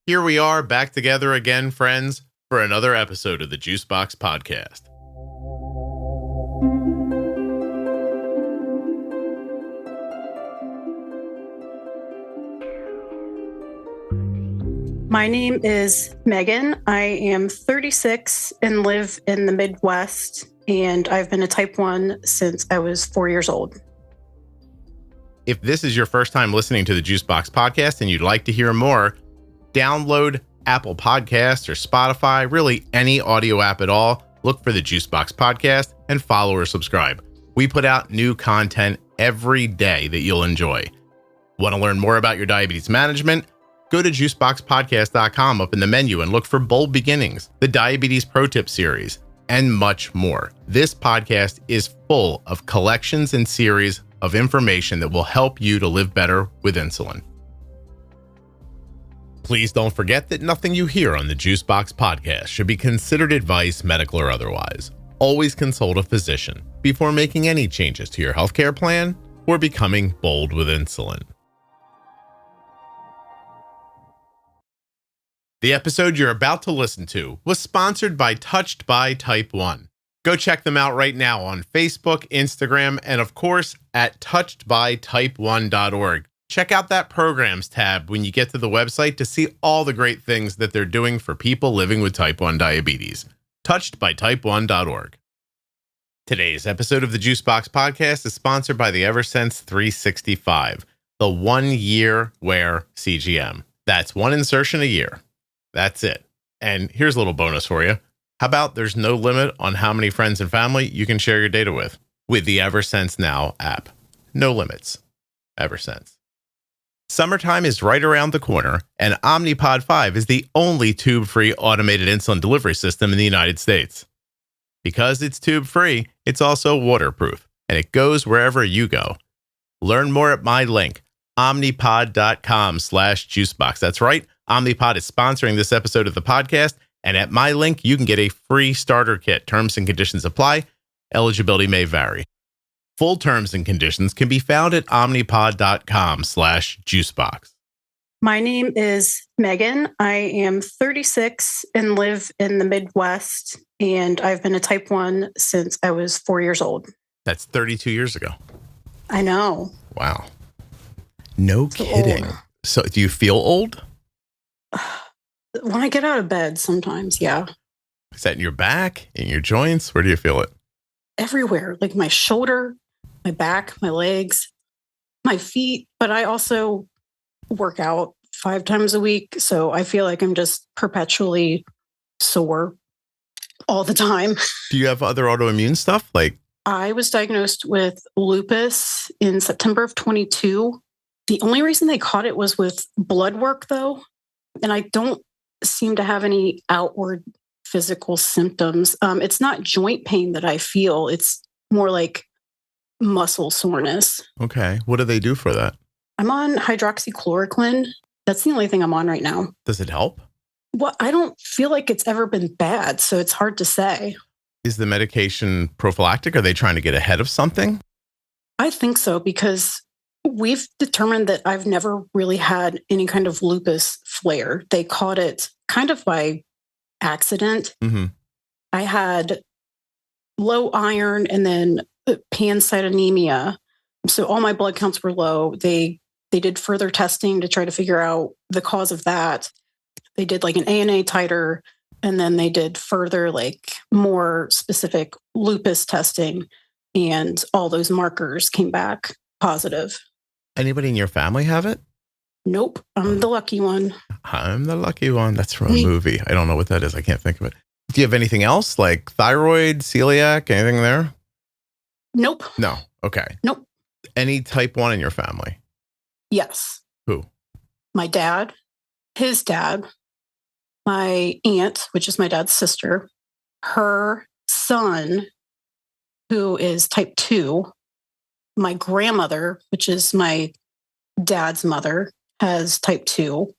Here we are back together again, friends, for another episode of the Juicebox Podcast. My name is Megan. I am 36 and live in the Midwest, and I've been a type 1 since I was 4 years old. If this is your first time listening to the Juicebox Podcast and you'd like to hear more, download Apple Podcasts or Spotify, really any audio app at all. Look for the Juicebox Podcast and follow or subscribe. We put out new content every day that you'll enjoy. Want to learn more about your diabetes management? Go to juiceboxpodcast.com up in the menu and look for Bold Beginnings, the Diabetes Pro Tip series, and much more. This podcast is full of collections and series of information that will help you to live better with insulin. Please don't forget that nothing you hear on the Juicebox Podcast should be considered advice, medical or otherwise. Always consult a physician before making any changes to your healthcare plan or becoming bold with insulin. The episode you're about to listen to was sponsored by Touched by Type 1. Go check them out right now on Facebook, Instagram, and of course at touchedbytype1.org. Check out that programs tab when you get to the website to see all the great things that they're doing for people living with type 1 diabetes. Touchedbytype1.org. Today's episode of the Juicebox Podcast is sponsored by the Eversense 365, the 1-year wear CGM. That's one insertion a year. That's it. And here's a little bonus for you. How about there's no limit on how many friends and family you can share your data with the Eversense Now app. No limits. Eversense. Summertime is right around the corner, and Omnipod 5 is the only tube-free automated insulin delivery system in the United States. Because it's tube-free, it's also waterproof, and it goes wherever you go. Learn more at my link, omnipod.com/juicebox. That's right, Omnipod is sponsoring this episode of the podcast, and at my link, you can get a free starter kit. Terms and conditions apply. Eligibility may vary. Full terms and conditions can be found at omnipod.com/juicebox. My name is Megan. I am 36 and live in the Midwest, and I've been a type 1 since I was 4 years old. That's 32 years ago. I know. Wow. No kidding. Old. So do you feel old? When I get out of bed, sometimes, yeah. Is that in your back, in your joints? Where do you feel it? Everywhere, like my shoulder, my back, my legs, my feet. But I also work out 5 times a week. So I feel like I'm just perpetually sore all the time. Do you have other autoimmune stuff? Like, I was diagnosed with lupus in September of 22. The only reason they caught it was with blood work, though. And I don't seem to have any outward physical symptoms. It's not joint pain that I feel. It's more like muscle soreness. Okay. What do they do for that? I'm on hydroxychloroquine. That's the only thing I'm on right now. Does it help? Well, I don't feel like it's ever been bad, so it's hard to say. Is the medication prophylactic? Are they trying to get ahead of something? I think so, because we've determined that I've never really had any kind of lupus flare. They caught it kind of by accident. Mm-hmm. I had low iron and then pancytonemia. So all my blood counts were low. They did further testing to try to figure out the cause of that. They did like an ANA titer, and then they did further, like more specific lupus testing, and all those markers came back positive. Anybody in your family have it? Nope. I'm the lucky one. I'm the lucky one. That's from a movie. I don't know what that is. I can't think of it. Do you have anything else like thyroid, celiac, anything there? Nope. No. Okay. Nope. Any type 1 in your family? Yes. Who? My dad, his dad, my aunt, which is my dad's sister, her son, who is type 2, my grandmother, which is my dad's mother, has type 2.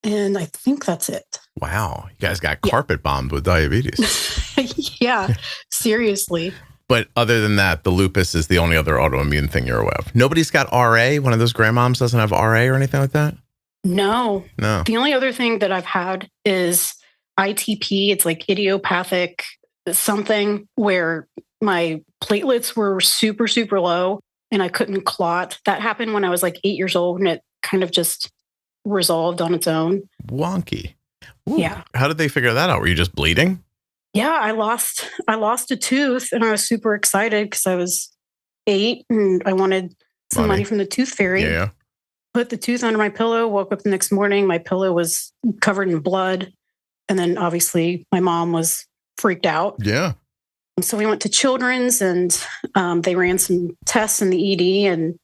And I think that's it. Wow. You guys got carpet bombed with diabetes. Yeah, seriously. But other than that, the lupus is the only other autoimmune thing you're aware of. Nobody's got RA? One of those grandmoms doesn't have RA or anything like that? No. No. The only other thing that I've had is ITP. It's like idiopathic something where my platelets were super, super low and I couldn't clot. That happened when I was like 8 years old, and it kind of just resolved on its own. Wonky. Ooh. Yeah. How did they figure that out? Were you just bleeding? Yeah, I lost a tooth, and I was super excited because I was 8 and I wanted some money from the tooth fairy. Yeah. Put the tooth under my pillow, woke up the next morning, my pillow was covered in blood. And then obviously my mom was freaked out. Yeah. So we went to Children's, and they ran some tests in the ED and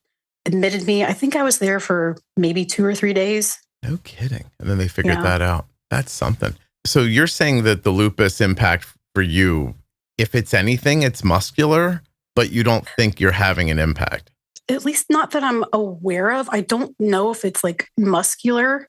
admitted me. I think I was there for maybe 2 or 3 days. No kidding. And then they figured that out. That's something. So you're saying that the lupus impact for you, if it's anything, it's muscular, but you don't think you're having an impact? At least not that I'm aware of. I don't know if it's like muscular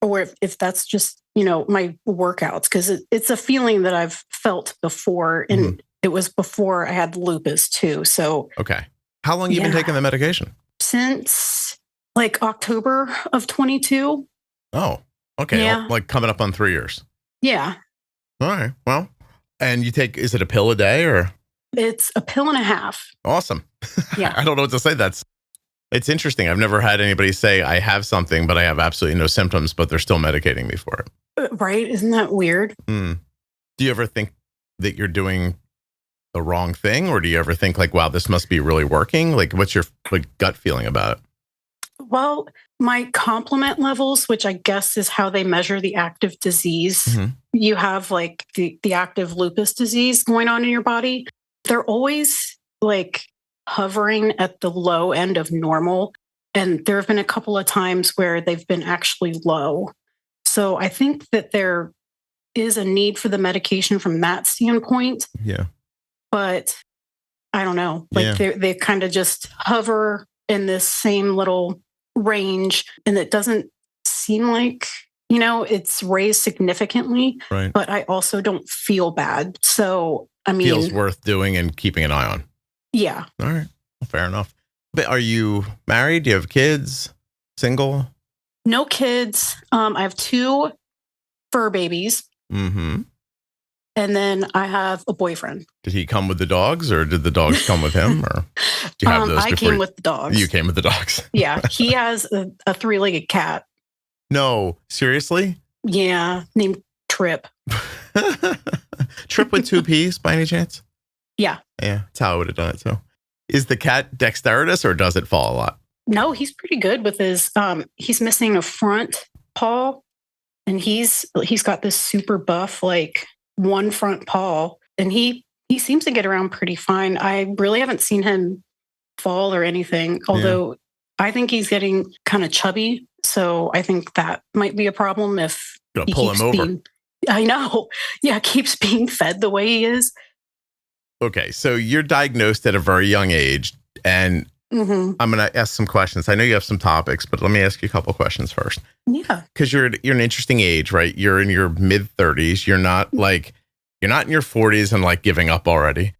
or if that's just, my workouts, because it's a feeling that I've felt before. And it was before I had lupus too. So. Okay. How long have you been taking the medication? Since like October of 22. Oh, okay. Yeah. Well, like coming up on 3 years. Yeah. All right. Well, and you take, is it a pill a day or? It's a pill and a half. Awesome. Yeah. I don't know what to say. It's interesting. I've never had anybody say I have something, but I have absolutely no symptoms, but they're still medicating me for it. Right. Isn't that weird? Do you ever think that you're doing the wrong thing? Or do you ever think like, wow, this must be really working? Like, what's your gut feeling about it? Well, my complement levels, which I guess is how they measure the active disease, you have like the active lupus disease going on in your body. They're always like hovering at the low end of normal. And there have been a couple of times where they've been actually low. So I think that there is a need for the medication from that standpoint. Yeah. But I don't know. Like they kind of just hover in this same little range, and it doesn't seem like, it's raised significantly. Right. But I also don't feel bad. So, I mean, feels worth doing and keeping an eye on. Yeah. All right. Well, fair enough. But are you married? Do you have kids? Single? No kids. I have 2 fur babies. Mm-hmm. And then I have a boyfriend. Did he come with the dogs, or did the dogs come with him? Or do you have those? I came with the dogs. You came with the dogs. Yeah. He has a 3-legged cat. No, seriously? Yeah. Named Trip. Trip with 2 P's by any chance? Yeah. Yeah. That's how I would have done it too. Is the cat dexterous, or does it fall a lot? No, he's pretty good with his, he's missing a front paw, and he's got this super buff, like one front paw, and he seems to get around pretty fine. I really haven't seen him fall or anything, although I think he's getting kind of chubby. So I think that might be a problem if he pull him over. I know. Yeah. Keeps being fed the way he is. Okay. So you're diagnosed at a very young age, and I'm going to ask some questions. I know you have some topics, but let me ask you a couple of questions first. Yeah. Because you're an interesting age, right? You're in your mid 30s. You're not in your 40s and like giving up already.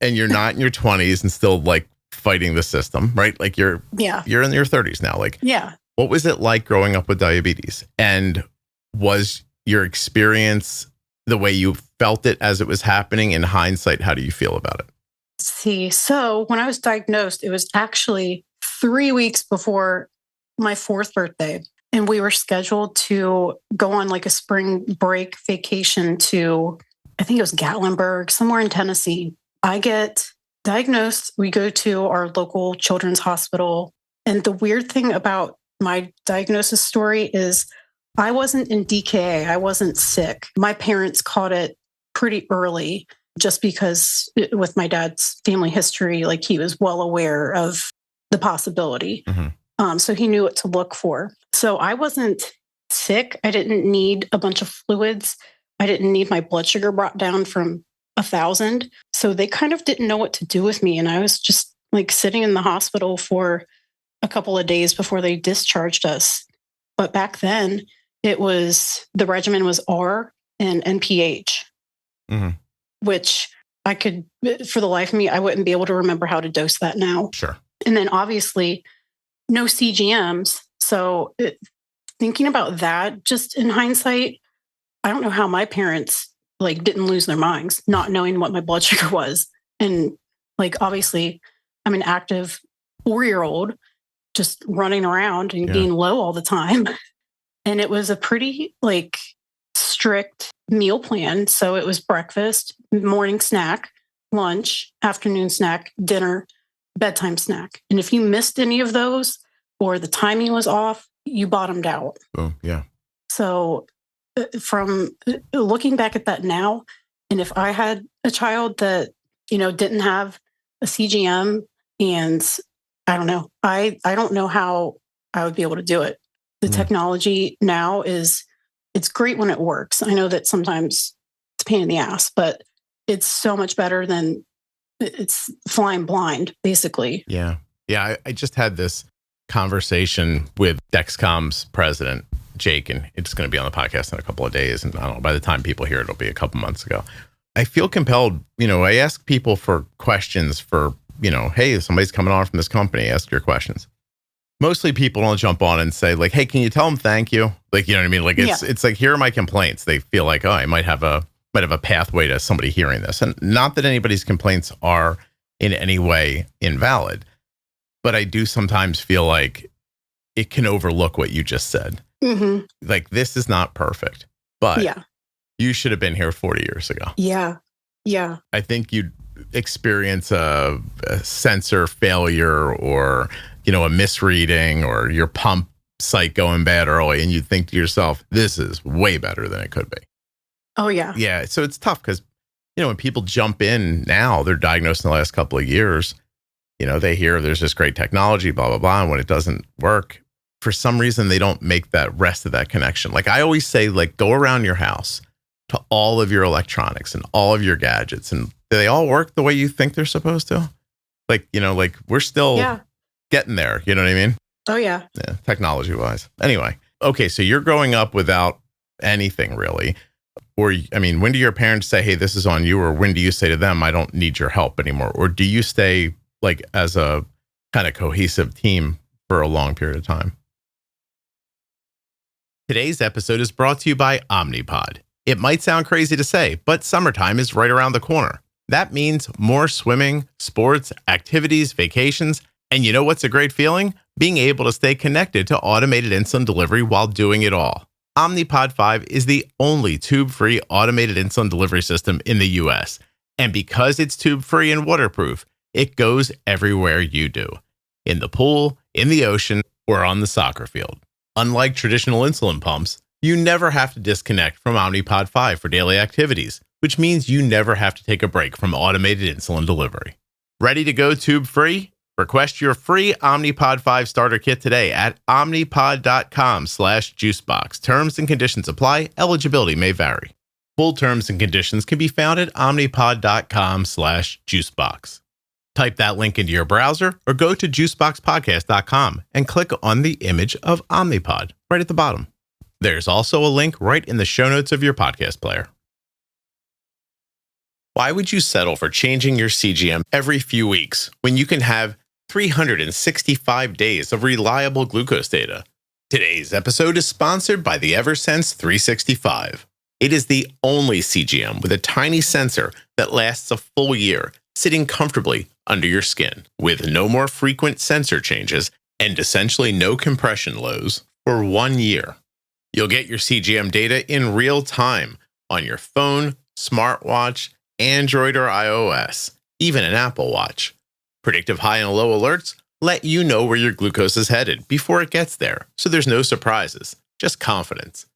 And you're not in your 20s and still like fighting the system, right? Like you're in your 30s now. Like, what was it like growing up with diabetes? And was your experience the way you felt it as it was happening? In hindsight, how do you feel about it? See, so when I was diagnosed, it was actually 3 weeks before my 4th birthday. And we were scheduled to go on like a spring break vacation to, I think it was Gatlinburg, somewhere in Tennessee. I get diagnosed. We go to our local children's hospital. And the weird thing about my diagnosis story is I wasn't in DKA. I wasn't sick. My parents caught it pretty early, just because with my dad's family history, like he was well aware of the possibility. So he knew what to look for. So I wasn't sick. I didn't need a bunch of fluids. I didn't need my blood sugar brought down from 1,000. So they kind of didn't know what to do with me. And I was just like sitting in the hospital for a couple of days before they discharged us. But back then the regimen was R and NPH, which I could, for the life of me, I wouldn't be able to remember how to dose that now. Sure. And then obviously no CGMs. So thinking about that, just in hindsight, I don't know how my parents like didn't lose their minds, not knowing what my blood sugar was. And like, obviously, I'm an active 4-year-old just running around and being low all the time. And it was a pretty like strict meal plan. So it was breakfast, morning snack, lunch, afternoon snack, dinner, bedtime snack. And if you missed any of those or the timing was off, you bottomed out. Oh, yeah. So from looking back at that now, and if I had a child that, didn't have a CGM, and I don't know, I don't know how I would be able to do it. The technology now it's great when it works. I know that sometimes it's a pain in the ass, but it's so much better than it's flying blind, basically. Yeah. Yeah. I just had this conversation with Dexcom's president, Jake, and it's going to be on the podcast in a couple of days. And I don't know, by the time people hear it, it'll be a couple months ago. I feel compelled, I ask people for questions for, hey, somebody's coming on from this company, ask your questions. Mostly people don't jump on and say like, hey, can you tell them thank you? Like, you know what I mean? Like it's like, here are my complaints. They feel like, oh, I might have a pathway to somebody hearing this. And not that anybody's complaints are in any way invalid, but I do sometimes feel like it can overlook what you just said. Mm-hmm. Like, this is not perfect, but you should have been here 40 years ago. Yeah. Yeah. I think you'd experience a sensor failure or, a misreading or your pump site going bad early. And you think to yourself, this is way better than it could be. Oh, yeah. Yeah. So it's tough because, when people jump in now, they're diagnosed in the last couple of years, they hear there's this great technology, blah, blah, blah. And when it doesn't work, for some reason, they don't make that rest of that connection. Like I always say, like, go around your house to all of your electronics and all of your gadgets. And do they all work the way you think they're supposed to? Like, like we're still getting there. You know what I mean? Oh, yeah. Yeah. Technology wise. Anyway. Okay. So you're growing up without anything really. Or, when do your parents say, hey, this is on you? Or when do you say to them, I don't need your help anymore? Or do you stay like as a kind of cohesive team for a long period of time? Today's episode is brought to you by Omnipod. It might sound crazy to say, but summertime is right around the corner. That means more swimming, sports, activities, vacations, and you know what's a great feeling? Being able to stay connected to automated insulin delivery while doing it all. Omnipod 5 is the only tube-free automated insulin delivery system in the US. And because it's tube-free and waterproof, it goes everywhere you do. In the pool, in the ocean, or on the soccer field. Unlike traditional insulin pumps, you never have to disconnect from Omnipod 5 for daily activities, which means you never have to take a break from automated insulin delivery. Ready to go tube-free? Request your free Omnipod 5 starter kit today at omnipod.com/juicebox. Terms and conditions apply. Eligibility may vary. Full terms and conditions can be found at omnipod.com/juicebox. Type that link into your browser or go to juiceboxpodcast.com and click on the image of Omnipod right at the bottom. There's also a link right in the show notes of your podcast player. Why would you settle for changing your CGM every few weeks when you can have 365 days of reliable glucose data? Today's episode is sponsored by the Eversense 365. It is the only CGM with a tiny sensor that lasts a full year, sitting comfortably under your skin, with no more frequent sensor changes and essentially no compression lows for 1 year. You'll get your CGM data in real time on your phone, smartwatch, Android or iOS, even an Apple Watch. Predictive high and low alerts let you know where your glucose is headed before it gets there, so there's no surprises, just confidence.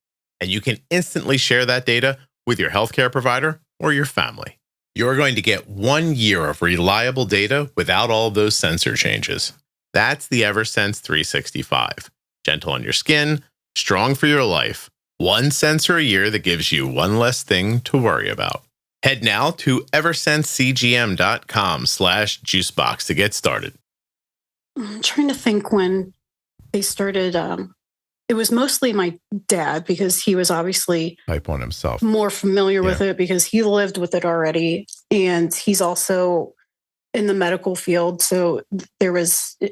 And you can instantly share that data with your healthcare provider or your family. You're going to get 1 year of reliable data without all of those sensor changes. That's the Eversense 365. Gentle on your skin, strong for your life. One sensor a year that gives you one less thing to worry about. Head now to eversensecgm.com/juicebox to get started. I'm trying to think when they started. It was mostly my dad because he was obviously Type 1 himself, more familiar with it because he lived with it already. And he's also in the medical field. So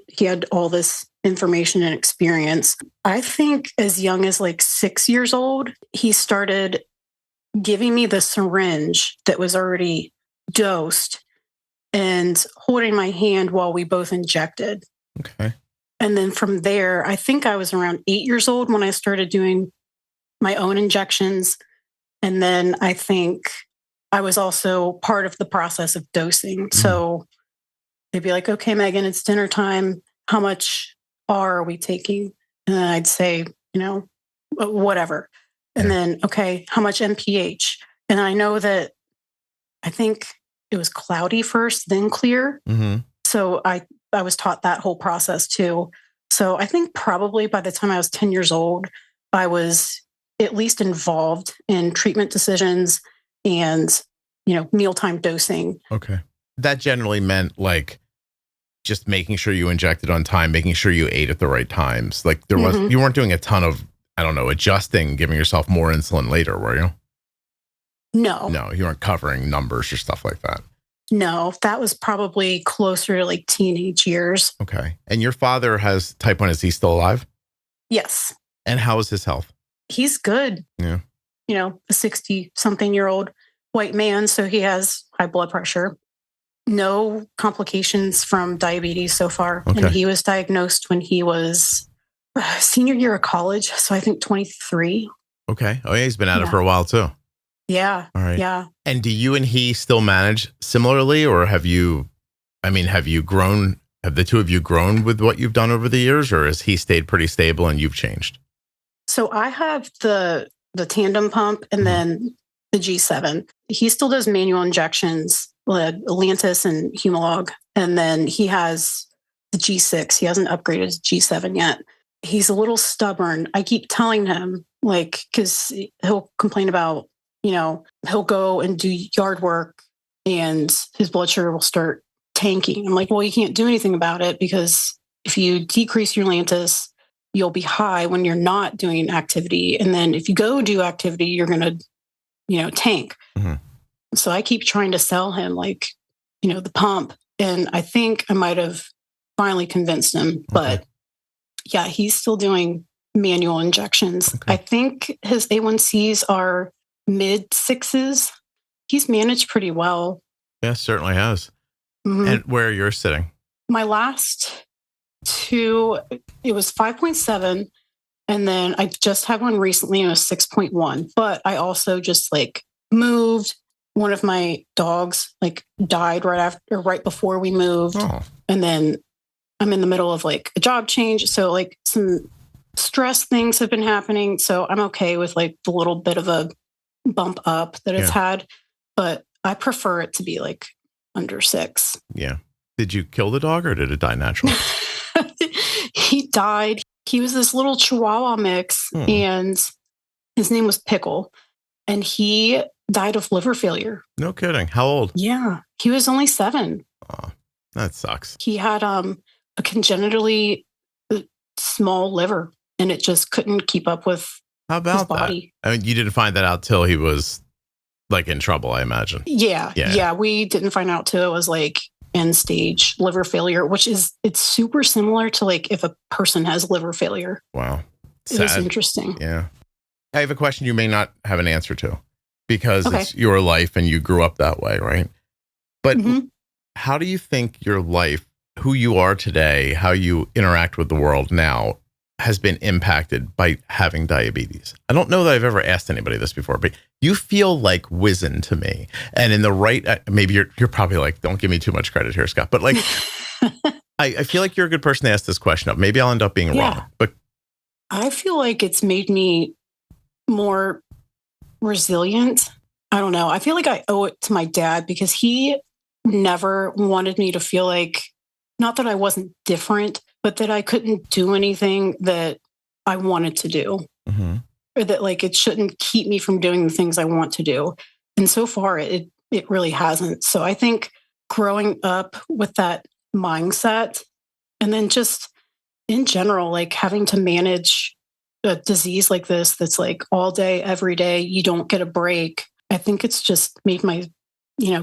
he had all this information and experience. I think as young as like 6 years old, he started giving me the syringe that was already dosed and holding my hand while we both injected. Okay. And then from there, I think I was around 8 years old when I started doing my own injections. And then I think I was also part of the process of dosing. So they'd be like, okay, Megan, it's dinner time. How much are we taking? And then I'd say, whatever. And then, okay, how much MPH? And I know that I think it was cloudy first, then clear. So I was taught that whole process too. So I think probably by the time I was 10 years old, I was at least involved in treatment decisions and, mealtime dosing. Okay. That generally meant like just making sure you injected on time, making sure you ate at the right times. Like you weren't doing a ton of, adjusting, giving yourself more insulin later, were you? No. No, you weren't covering numbers or stuff like that. No, that was probably closer to like teenage years. Okay. And your father has type 1. Is he still alive? Yes. And how is his health? He's good. Yeah. A 60-something-year-old white man. So he has high blood pressure. No complications from diabetes so far. Okay. And he was diagnosed when he was senior year of college. So I think 23. Okay. Oh, yeah. He's been at it for a while too. Yeah. All right. Yeah. And do you and he still manage similarly, or have you grown? Have the two of you grown with what you've done over the years, or has he stayed pretty stable and you've changed? So I have the tandem pump and then the G7. He still does manual injections, Lantus and Humalog. And then he has the G6. He hasn't upgraded to G7 yet. He's a little stubborn. I keep telling him, because he'll complain about, he'll go and do yard work and his blood sugar will start tanking. I'm like, well, you can't do anything about it because if you decrease your Lantus, you'll be high when you're not doing activity. And then if you go do activity, you're going to, tank. So I keep trying to sell him the pump. And I think I might have finally convinced him, but yeah, he's still doing manual injections. Okay. I think his A1Cs are mid 6s. He's managed pretty well. Yeah, certainly has. And where you're sitting? My last two, it was 5.7. And then I just had one recently, and it was 6.1. But I also just moved. One of my dogs died right before we moved. Oh. And then I'm in the middle of a job change. So some stress things have been happening. So I'm okay with the little bit of a bump up that it's had. But I prefer it to be under 6. Yeah. Did you kill the dog or did it die naturally? He died. He was this little Chihuahua mix and his name was Pickle. And he died of liver failure. No kidding. How old? Yeah. He was only 7. Oh, that sucks. He had a congenitally small liver and it just couldn't keep up with How about his body. That? I mean, you didn't find that out till he was in trouble, I imagine. Yeah. We didn't find out till it was end stage liver failure, it's super similar to if a person has liver failure. Wow. It is interesting. Yeah. I have a question you may not have an answer to because it's your life and you grew up that way, right? But how do you think your life, who you are today, how you interact with the world now has been impacted by having diabetes? I don't know that I've ever asked anybody this before, but you feel like wizened to me. And in the right, maybe you're probably don't give me too much credit here, Scott, but I feel like you're a good person to ask this question of. Maybe I'll end up being wrong, but I feel like it's made me more resilient. I don't know. I feel like I owe it to my dad because he never wanted me to feel not that I wasn't different, but that I couldn't do anything that I wanted to do. Or that it shouldn't keep me from doing the things I want to do. And so far it really hasn't. So I think growing up with that mindset and then just in general, having to manage a disease like this, that's all day, every day, you don't get a break. I think it's just made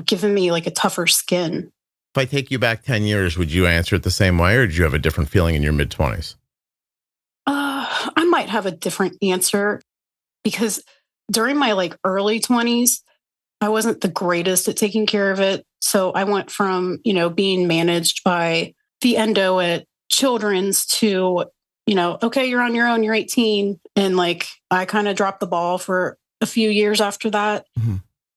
given me a tougher skin If I take you back 10 years, would you answer it the same way, or did you have a different feeling in your mid-20s? I might have a different answer because during my like early 20s, I wasn't the greatest at taking care of it. So I went from, being managed by the endo at Children's to, okay, you're on your own, you're 18. And like, I kind of dropped the ball for a few years after that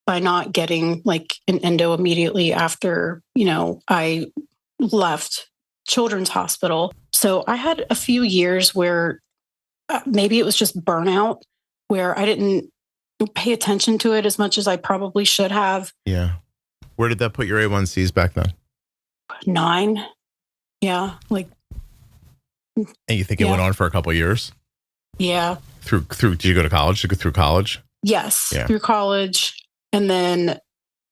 by not getting like an endo immediately after, I left Children's Hospital. So I had a few years where maybe it was just burnout, where I didn't pay attention to it as much as I probably should have. Yeah. Where did that put your A1Cs back then? 9. Yeah. Like. And you think it went on for a couple of years? Yeah. Through, did you go to college? Did you go through college? Yes. Yeah. Through college. And then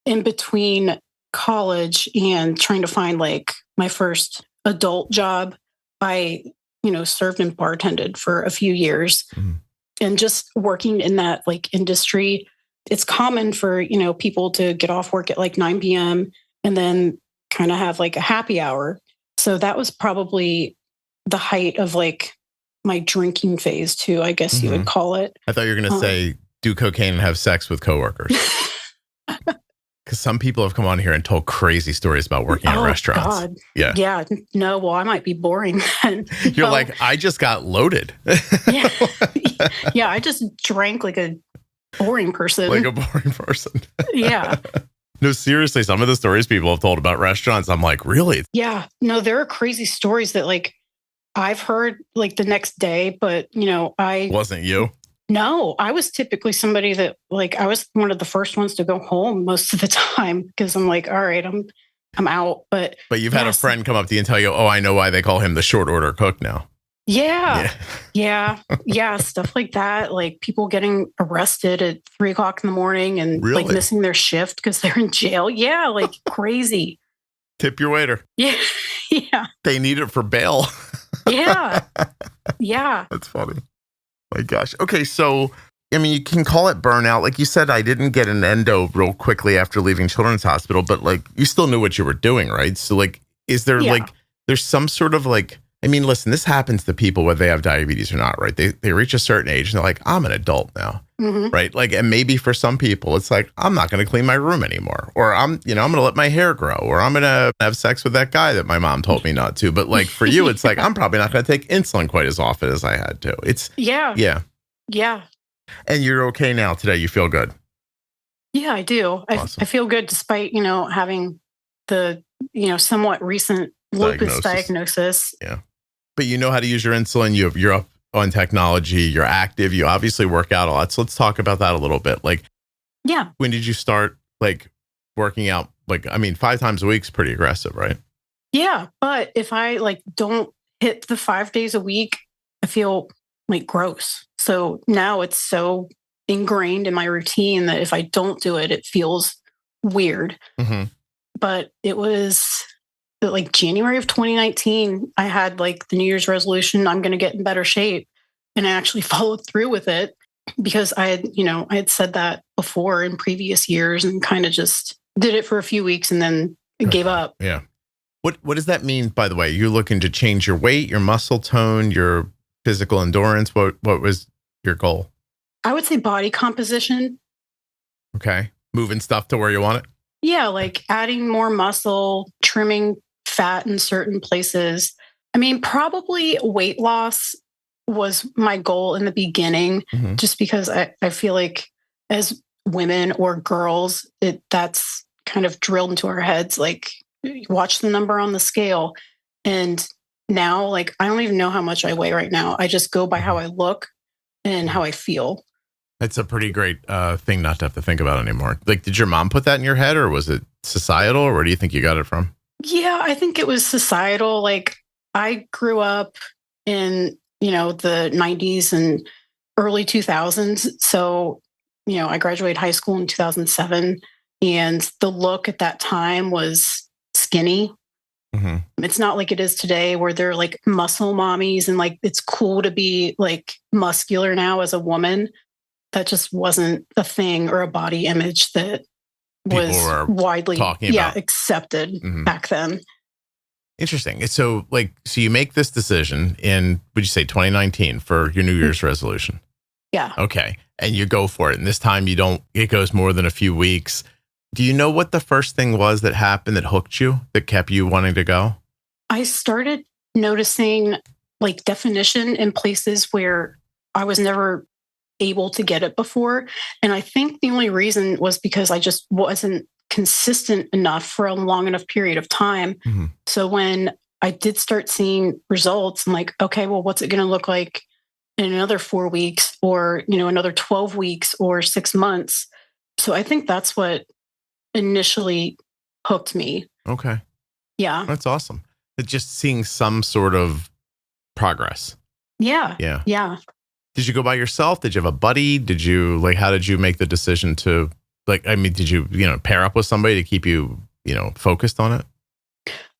in between college and trying to find like my first adult job, I, served and bartended for a few years. And just working in that like industry, it's common for, people to get off work at like 9 p.m. and then kind of have like a happy hour. So that was probably the height of like my drinking phase too, I guess you would call it. I thought you were going to say do cocaine and have sex with coworkers. Because some people have come on here and told crazy stories about working at restaurants. God. Yeah. Yeah. No, well, I might be boring then. You're like, I just got loaded. Yeah. Yeah. I just drank like a boring person. Like a boring person. Yeah. No, seriously, some of the stories people have told about restaurants, I'm like, really? Yeah. No, there are crazy stories that like I've heard like the next day, but I wasn't you. No, I was typically somebody that like I was one of the first ones to go home most of the time because I'm like, all right, I'm out. But you've had a friend come up to you and tell you, oh, I know why they call him the short order cook now. Yeah. Stuff like that. Like people getting arrested at 3 o'clock in the morning and like missing their shift because they're in jail. Yeah. Like crazy. Tip your waiter. Yeah. Yeah. They need it for bail. Yeah. Yeah. That's funny. My gosh. Okay. So, I mean, you can call it burnout. Like you said, I didn't get an endo real quickly after leaving Children's Hospital, but like you still knew what you were doing, right? So like, is there like, there's some sort of like, I mean, listen, this happens to people whether they have diabetes or not, right? They reach a certain age and they're like, I'm an adult now, right? Like, and maybe for some people, it's like, I'm not going to clean my room anymore, or I'm going to let my hair grow, or I'm going to have sex with that guy that my mom told me not to. But like for you, it's like, I'm probably not going to take insulin quite as often as I had to. It's yeah. And you're okay now today. You feel good. Yeah, I do. Awesome. I feel good despite, having the, somewhat recent lupus diagnosis. Yeah. But you know how to use your insulin. You're up on technology. You're active. You obviously work out a lot. So let's talk about that a little bit. Like, yeah. When did you start like working out? Like, I mean, 5 times a week is pretty aggressive, right? Yeah. But if I like don't hit the 5 days a week, I feel like gross. So now it's so ingrained in my routine that if I don't do it, it feels weird. But it was like January of 2019, I had like the New Year's resolution, I'm going to get in better shape. And I actually followed through with it because I had said that before in previous years and kind of just did it for a few weeks and then gave up. Yeah. What does that mean, by the way? You're looking to change your weight, your muscle tone, your physical endurance. What was your goal? I would say body composition. Okay. Moving stuff to where you want it? Yeah, like adding more muscle, trimming fat in certain places. I mean, probably weight loss was my goal in the beginning, just because I feel like as women or girls, that's kind of drilled into our heads. Like, watch the number on the scale. And now, like, I don't even know how much I weigh right now. I just go by how I look and how I feel. It's a pretty great thing not to have to think about anymore. Like, did your mom put that in your head, or was it societal, or where do you think you got it from? Yeah, I think it was societal. Like, I grew up in, the 90s and early 2000s. So, I graduated high school in 2007, and the look at that time was skinny. It's not like it is today where they're like muscle mommies and like it's cool to be like muscular now as a woman. That just wasn't a thing or a body image that People was were widely talking about. accepted back then. Interesting. So you make this decision in, would you say 2019 for your New Year's resolution? Yeah. Okay. And you go for it. And this time it goes more than a few weeks. Do you know what the first thing was that happened that hooked you, that kept you wanting to go? I started noticing like definition in places where I was never able to get it before. And I think the only reason was because I just wasn't consistent enough for a long enough period of time. Mm-hmm. So when I did start seeing results, I'm like, okay, well, what's it going to look like in another 4 weeks or, another 12 weeks or 6 months? So I think that's what initially hooked me. Okay. Yeah. That's awesome. Just seeing some sort of progress. Yeah. Yeah. Yeah. Did you go by yourself? Did you have a buddy? Did you how did you make the decision to did you, pair up with somebody to keep you, focused on it?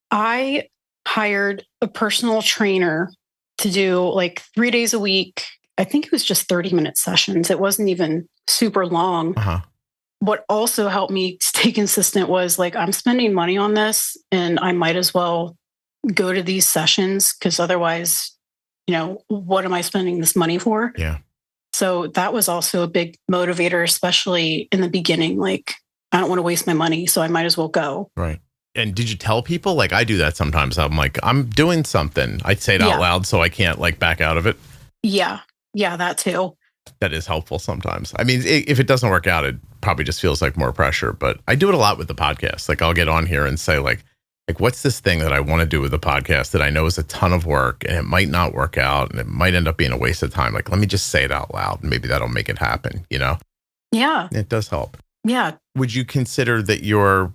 I hired a personal trainer to do 3 days a week. I think it was just 30-minute sessions. It wasn't even super long. Uh-huh. What also helped me stay consistent was I'm spending money on this and I might as well go to these sessions because otherwise, what am I spending this money for? Yeah. So that was also a big motivator, especially in the beginning. I don't want to waste my money, so I might as well go. Right. And did you tell people? I do that sometimes. I'm I'm doing something. I say it out loud so I can't back out of it. Yeah. Yeah, that too. That is helpful sometimes. I mean, if it doesn't work out, it probably just feels like more pressure. But I do it a lot with the podcast. I'll get on here and say what's this thing that I want to do with the podcast that I know is a ton of work and it might not work out and it might end up being a waste of time. Let me just say it out loud and maybe that'll make it happen, Yeah. It does help. Yeah. Would you consider that your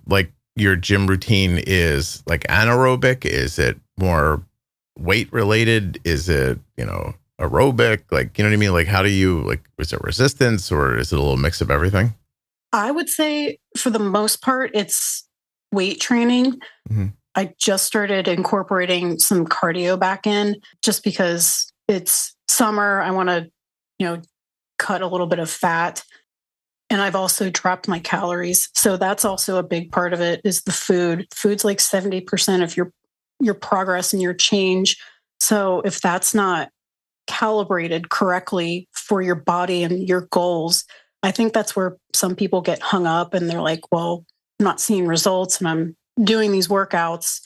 gym routine is anaerobic? Is it more weight related? Is it, aerobic? You know what I mean? How do you, is it resistance or is it a little mix of everything? I would say for the most part, it's weight training. Mm-hmm. I just started incorporating some cardio back in just because it's summer. I want to, cut a little bit of fat. And I've also dropped my calories. So that's also a big part of it is the food. Food's 70% of your progress and your change. So if that's not calibrated correctly for your body and your goals, I think that's where some people get hung up and they're like, well, I'm not seeing results and I'm doing these workouts.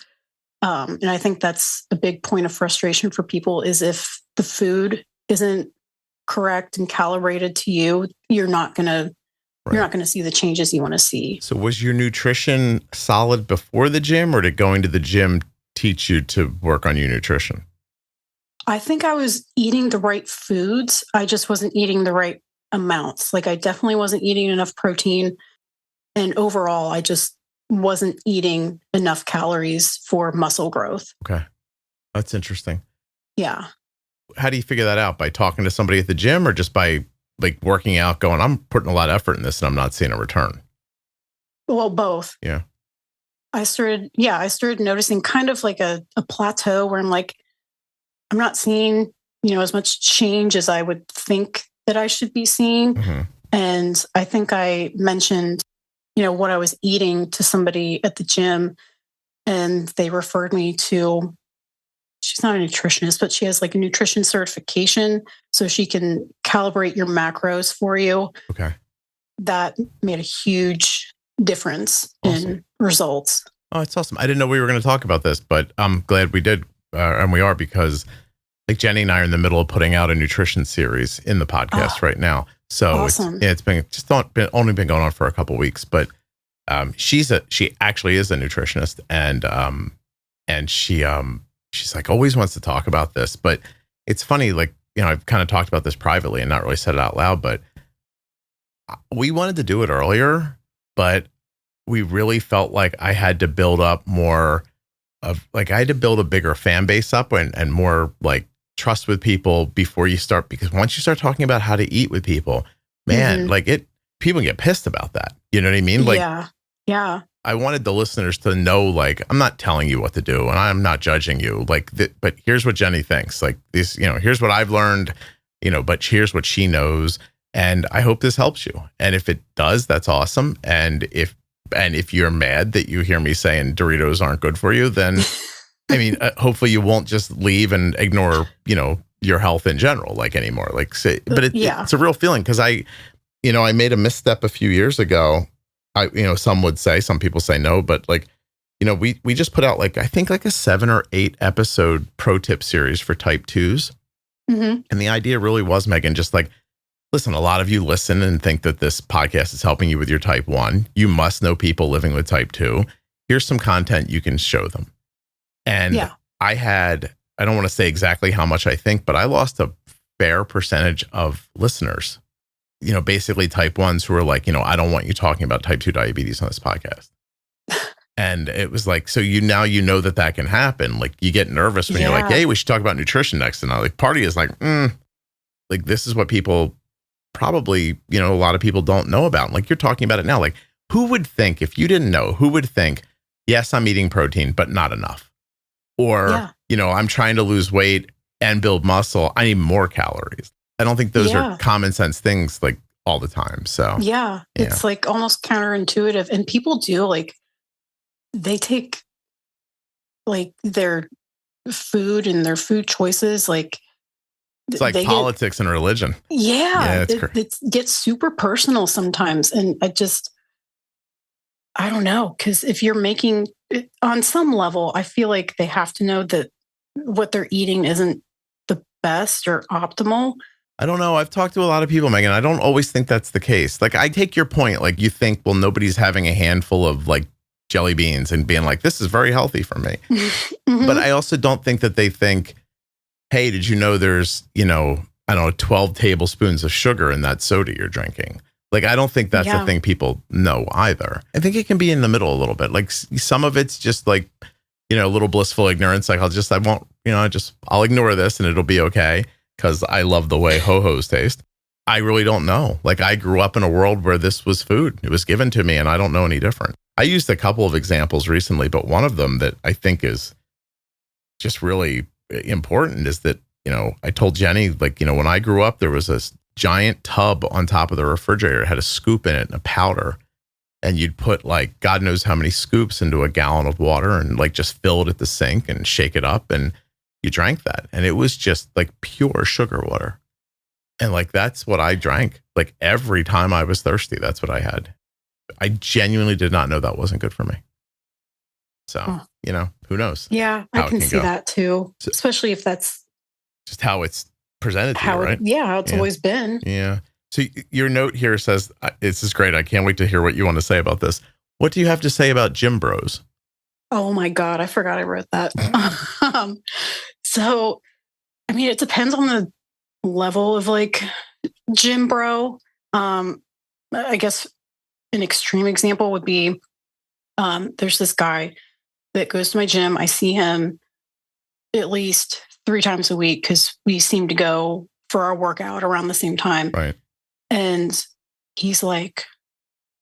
And I think that's a big point of frustration for people is if the food isn't correct and calibrated to you, you're not going to see the changes you want to see. So was your nutrition solid before the gym or did going to the gym teach you to work on your nutrition? I think I was eating the right foods. I just wasn't eating the right amounts. I definitely wasn't eating enough protein. And overall, I just wasn't eating enough calories for muscle growth. Okay. That's interesting. Yeah. How do you figure that out? By talking to somebody at the gym or just by working out going, I'm putting a lot of effort in this and I'm not seeing a return? Well, both. Yeah. I started noticing kind of a plateau where I'm not seeing, as much change as I would think that I should be seeing. Mm-hmm. And I think I mentioned, what I was eating to somebody at the gym and they referred me to, she's not a nutritionist, but she has a nutrition certification so she can calibrate your macros for you. Okay. That made a huge difference in results. Oh, it's awesome. I didn't know we were going to talk about this, but I'm glad we did. And we are because Jenny and I are in the middle of putting out a nutrition series in the podcast right now. So awesome. It's been only been going on for a couple of weeks, but she actually is a nutritionist and she's always wants to talk about this, but it's funny. I've kind of talked about this privately and not really said it out loud, but we wanted to do it earlier, but we really felt like I had to build up more of I had to build a bigger fan base up and more trust with people before you start, because once you start talking about how to eat with people, man, people get pissed about that. You know what I mean? Yeah. I wanted the listeners to know, I'm not telling you what to do and I'm not judging you but here's what Jenny thinks this, here's what I've learned, but here's what she knows. And I hope this helps you. And if it does, that's awesome. And if And if you're mad that you hear me saying Doritos aren't good for you, then, I mean, hopefully you won't just leave and ignore, your health in general, like anymore. Like, say, but it's a real feeling because I made a misstep a few years ago. Some people say no, but like, we just put out like, I think like a 7 or 8 episode pro tip series for type 2s. Mm-hmm. And the idea really was, Megan, just like, listen, a lot of you listen and think that this podcast is helping you with your type 1. You must know people living with type 2. Here's some content you can show them. And I don't want to say exactly how much I think, but I lost a fair percentage of listeners, basically type 1s who were like, I don't want you talking about type 2 diabetes on this podcast. And it was like, so now that can happen. Like you get nervous when you're like, hey, we should talk about nutrition next. And like part of you is like, like this is what people probably, a lot of people don't know about. Like you're talking about it now. Like who would think, if you didn't know, who would think, yes, I'm eating protein, but not enough. Or, I'm trying to lose weight and build muscle. I need more calories. I don't think those are common sense things like all the time. So, it's like almost counterintuitive. And people do like, they take like their food and their food choices, like it's like politics and religion. It gets super personal sometimes. And I don't know. Cause if you're making it on some level, I feel like they have to know that what they're eating isn't the best or optimal. I don't know. I've talked to a lot of people, Megan. I don't always think that's the case. Like I take your point. Like you think, well, nobody's having a handful of like jelly beans and being like, this is very healthy for me. Mm-hmm. But I also don't think that they think, hey, did you know there's, 12 tablespoons of sugar in that soda you're drinking? Like, I don't think that's the thing people know either. I think it can be in the middle a little bit. Like some of it's just like, a little blissful ignorance. Like I'll ignore this and it'll be okay because I love the way ho-hos taste. I really don't know. Like I grew up in a world where this was food. It was given to me and I don't know any different. I used a couple of examples recently, but one of them that I think is just really important is that, I told Jenny, like, when I grew up, there was this giant tub on top of the refrigerator. It had a scoop in it and a powder. And you'd put like, God knows how many scoops into a gallon of water and like just fill it at the sink and shake it up. And you drank that. And it was just like pure sugar water. And like, that's what I drank. Like every time I was thirsty, that's what I had. I genuinely did not know that wasn't good for me. So, who knows? Yeah, I can see that too, especially if that's just how it's presented to you, right? How it's always been. Yeah. So your note here says, this is great. I can't wait to hear what you want to say about this. What do you have to say about gym bros? Oh my God, I forgot I wrote that. So, I mean, it depends on the level of like gym bro. I guess an extreme example would be there's this guy that goes to my gym. I see him at least 3 times a week because we seem to go for our workout around the same time. Right. And he's like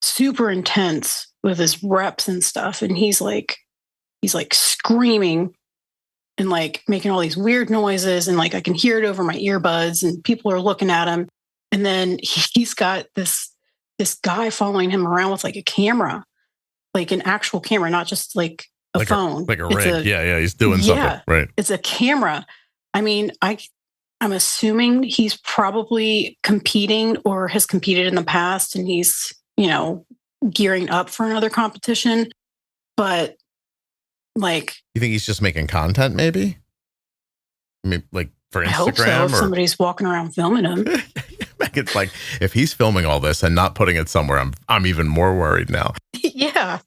super intense with his reps and stuff. And he's like screaming and like making all these weird noises. And like I can hear it over my earbuds and people are looking at him. And then he's got this guy following him around with like a camera, like an actual camera, not just like a phone. Like a rig. He's doing something. Right. It's a camera. I mean, I'm assuming he's probably competing or has competed in the past and he's, gearing up for another competition. But like, you think he's just making content maybe? I mean, like for Instagram? I hope so, if somebody's walking around filming him. It's like, if he's filming all this and not putting it somewhere, I'm even more worried now. Yeah.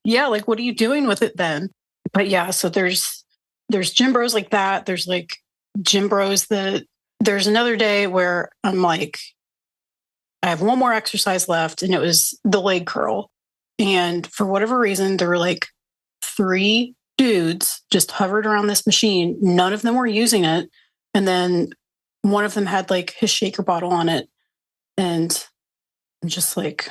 Like, what are you doing with it then? But yeah, so there's gym bros like that. There's like gym bros there's another day where I'm like, I have one more exercise left and it was the leg curl. And for whatever reason, there were like 3 dudes just hovered around this machine. None of them were using it. And then one of them had like his shaker bottle on it. And I'm just like,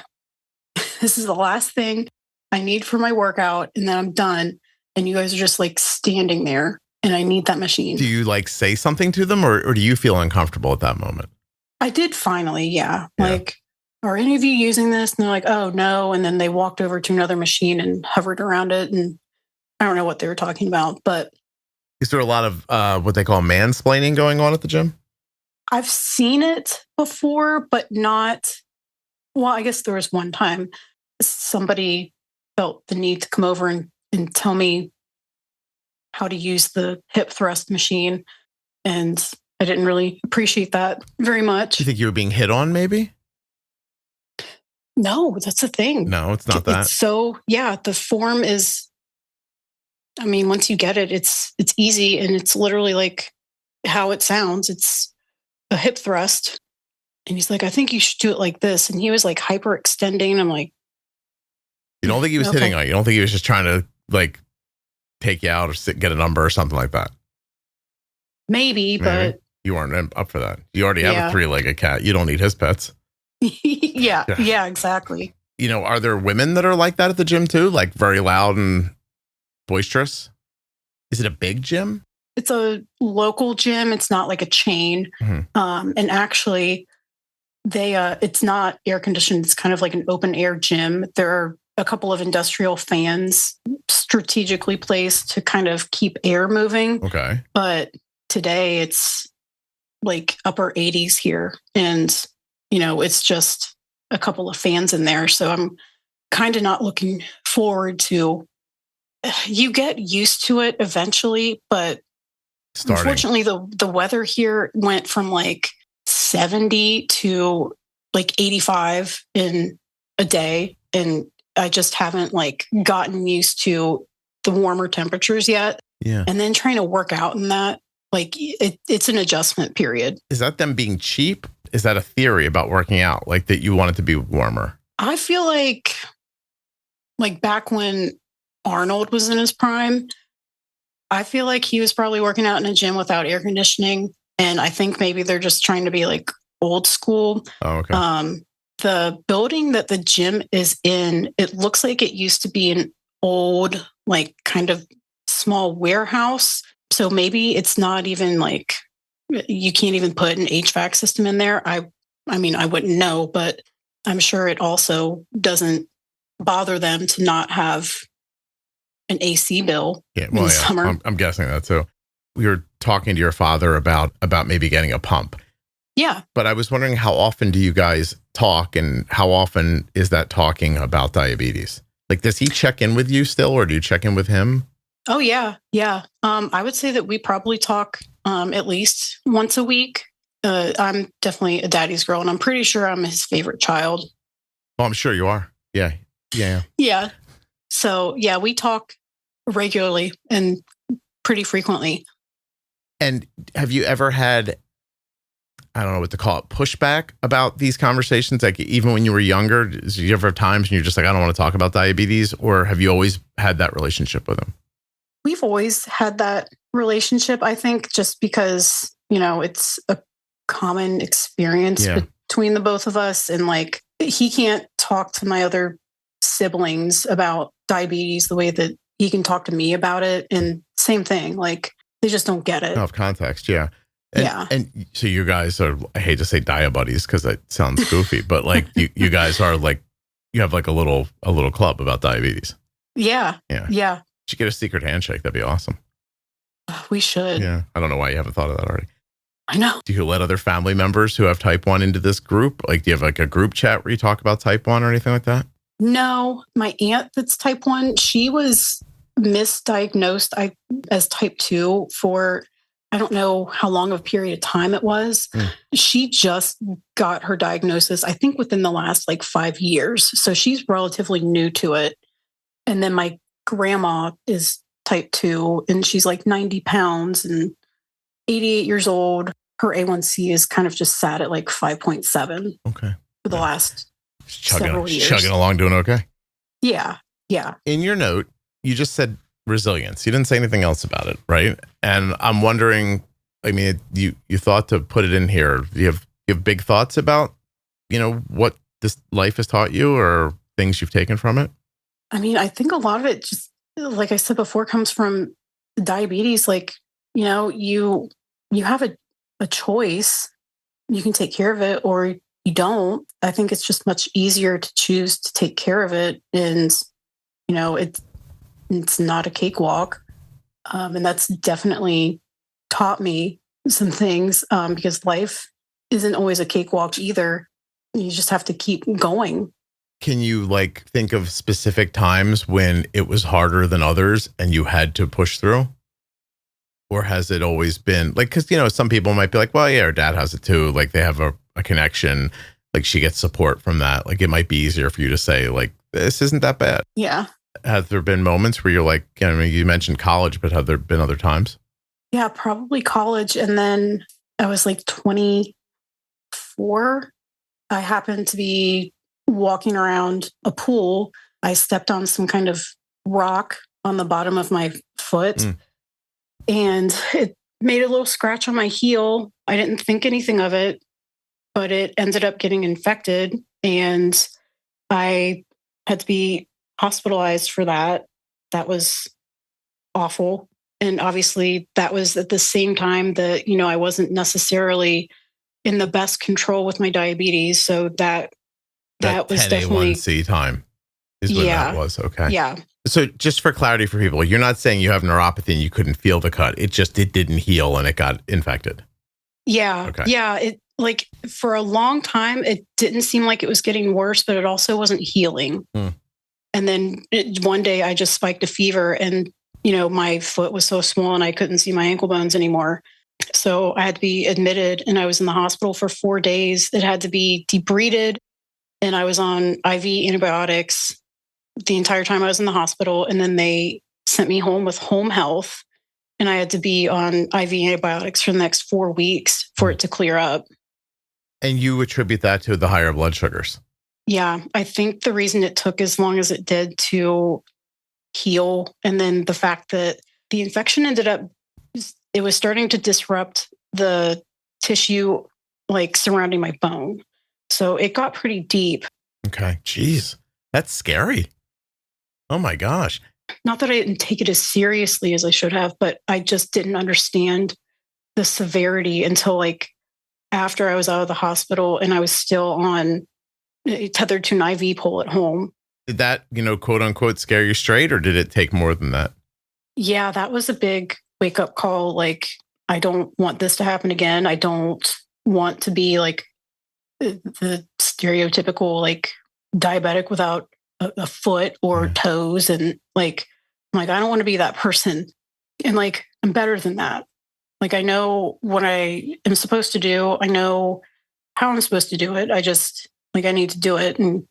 this is the last thing I need for my workout. And then I'm done. And you guys are just like standing there and I need that machine. Do you like say something to them or do you feel uncomfortable at that moment? I did finally. Yeah. Like are any of you using this? And they're like, oh, no. And then they walked over to another machine and hovered around it. And I don't know what they were talking about, but is there a lot of what they call mansplaining going on at the gym? I've seen it before, but not. Well, I guess there was one time somebody felt the need to come over and tell me how to use the hip thrust machine. And I didn't really appreciate that very much. You think you were being hit on, maybe? No, that's the thing. No, it's not that. So, yeah, the form is, I mean, once you get it, it's easy, and it's literally like how it sounds. It's a hip thrust. And he's like, I think you should do it like this. And he was like hyperextending. I'm like, you don't think he was hitting on you? You don't think he was just trying to like take you out or get a number or something like that? Maybe, but you weren't up for that. You already have a three-legged cat. You don't need his pets. yeah, exactly. You know, are there women that are like that at the gym too? Like very loud and boisterous? Is it a big gym? It's a local gym. It's not like a chain. Mm-hmm. And actually, it's not air conditioned. It's kind of like an open air gym. There are a couple of industrial fans strategically placed to kind of keep air moving. Okay. But today it's like upper 80s here. And, you know, it's just a couple of fans in there. So I'm kind of not looking forward to, you get used to it eventually, but unfortunately the weather here went from like 70 to like 85 in a day. And I just haven't like gotten used to the warmer temperatures yet. Yeah. And then trying to work out in that, like it's an adjustment period. Is that them being cheap? Is that a theory about working out? Like that you want it to be warmer? I feel like back when Arnold was in his prime, I feel like he was probably working out in a gym without air conditioning. And I think maybe they're just trying to be like old school. Oh, okay. The building that the gym is in, it looks like it used to be an old, like kind of small warehouse. So maybe it's not even like, you can't even put an HVAC system in there. I mean, I wouldn't know, but I'm sure it also doesn't bother them to not have an AC bill in the summer. I'm guessing that too. We were talking to your father about maybe getting a pump. Yeah. But I was wondering, how often do you guys talk, and how often is that talking about diabetes? Like, does he check in with you still, or do you check in with him? Oh, yeah. Yeah. I would say that we probably talk at least once a week. I'm definitely a daddy's girl, and I'm pretty sure I'm his favorite child. Well, I'm sure you are. Yeah. Yeah. Yeah. So, yeah, we talk regularly and pretty frequently. And have you ever had, I don't know what to call it, pushback about these conversations? Like, even when you were younger, did you ever have times when you're just like, I don't want to talk about diabetes? Or have you always had that relationship with him? We've always had that relationship, I think, just because, you know, it's a common experience between the both of us. And like, he can't talk to my other siblings about diabetes the way that he can talk to me about it. And same thing, like, they just don't get it. Of context, yeah. And so you guys are, I hate to say buddies because that sounds goofy, but like you guys are like, you have like a little club about diabetes. Yeah. Should get a secret handshake. That'd be awesome. We should. Yeah. I don't know why you haven't thought of that already. I know. Do you let other family members who have type 1 into this group? Like, do you have like a group chat where you talk about type 1 or anything like that? No, my aunt that's type 1, she was misdiagnosed as type 2 for, I don't know how long of a period of time it was. She just got her diagnosis, I think, within the last like 5 years. So she's relatively new to it. And then my grandma is type 2, and she's like 90 pounds and 88 years old. Her A1C is kind of just sat at like 5.7 for the last several years. Chugging along, doing okay? Yeah. In your note, you just said resilience. You didn't say anything else about it, right? And I'm wondering, I mean, you thought to put it in here. Do you have big thoughts about, you know, what this life has taught you or things you've taken from it? I mean, I think a lot of it, just like I said before, comes from diabetes. Like, you know, you have a choice. You can take care of it, or you don't. I think it's just much easier to choose to take care of it. And, it's not a cakewalk. And that's definitely taught me some things because life isn't always a cakewalk either. You just have to keep going. Can you think of specific times when it was harder than others and you had to push through? Or has it always been because, some people might be like, well, yeah, her dad has it too. They have a connection, she gets support from that. It might be easier for you to say this isn't that bad. Yeah. Have there been moments where you're you mentioned college, but have there been other times? Yeah, probably college. And then I was 24. I happened to be walking around a pool. I stepped on some kind of rock on the bottom of my foot and it made a little scratch on my heel. I didn't think anything of it, but it ended up getting infected and I had to be hospitalized for that. That was awful. And obviously that was at the same time that, I wasn't necessarily in the best control with my diabetes. So that was definitely A1C time is when that was. Okay. Yeah. So just for clarity for people, you're not saying you have neuropathy and you couldn't feel the cut. It didn't heal and it got infected. Yeah. Okay. Yeah. It for a long time, it didn't seem like it was getting worse, but it also wasn't healing. And then one day I just spiked a fever and, my foot was so swollen I couldn't see my ankle bones anymore. So I had to be admitted and I was in the hospital for 4 days. It had to be debrided and I was on IV antibiotics the entire time I was in the hospital. And then they sent me home with home health and I had to be on IV antibiotics for the next 4 weeks for it to clear up. And you attribute that to the higher blood sugars? Yeah, I think the reason it took as long as it did to heal, and then the fact that the infection it was starting to disrupt the tissue surrounding my bone. So it got pretty deep. Okay. Jeez, that's scary. Oh my gosh. Not that I didn't take it as seriously as I should have, but I just didn't understand the severity until after I was out of the hospital and I was still tethered to an IV pole at home. Did that, quote unquote, scare you straight, or did it take more than that? Yeah, that was a big wake up call. I don't want this to happen again. I don't want to be the stereotypical diabetic without a foot or toes. And I don't want to be that person. And I'm better than that. I know what I am supposed to do. I know how I'm supposed to do it. I just I need to do it and,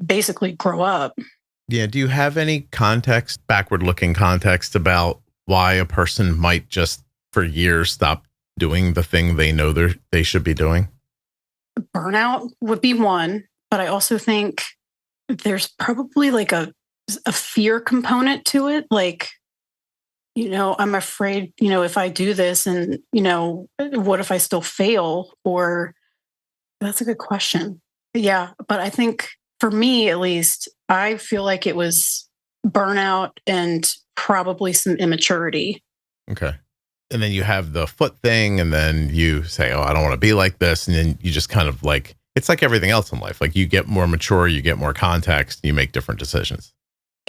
basically grow up. Yeah. Do you have any backward-looking context about why a person might just for years stop doing the thing they know they should be doing? Burnout would be one, but I also think there's probably a fear component to it. I'm afraid, if I do this and, what if I still fail? Or that's a good question. Yeah. But I think for me, at least, I feel like it was burnout and probably some immaturity. Okay. And then you have the foot thing, and then you say, oh, I don't want to be like this. And then you just kind of it's like everything else in life. You get more mature, you get more context, and you make different decisions.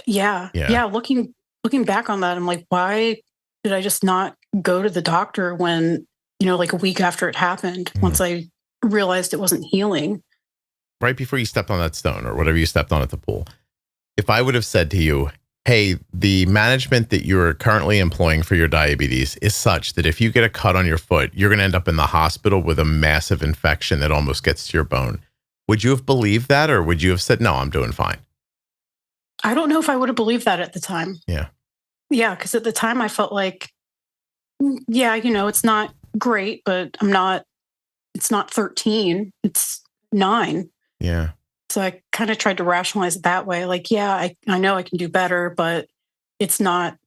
Yeah. Looking back on that, I'm why did I just not go to the doctor when, a week after it happened, once I realized it wasn't healing? Right before you stepped on that stone or whatever you stepped on at the pool, if I would have said to you, hey, the management that you're currently employing for your diabetes is such that if you get a cut on your foot, you're going to end up in the hospital with a massive infection that almost gets to your bone. Would you have believed that, or would you have said, no, I'm doing fine? I don't know if I would have believed that at the time. Yeah. Yeah, because at the time I felt it's not great, but it's not 13, it's 9. Yeah. So I kind of tried to rationalize it that way. I know I can do better, but it's not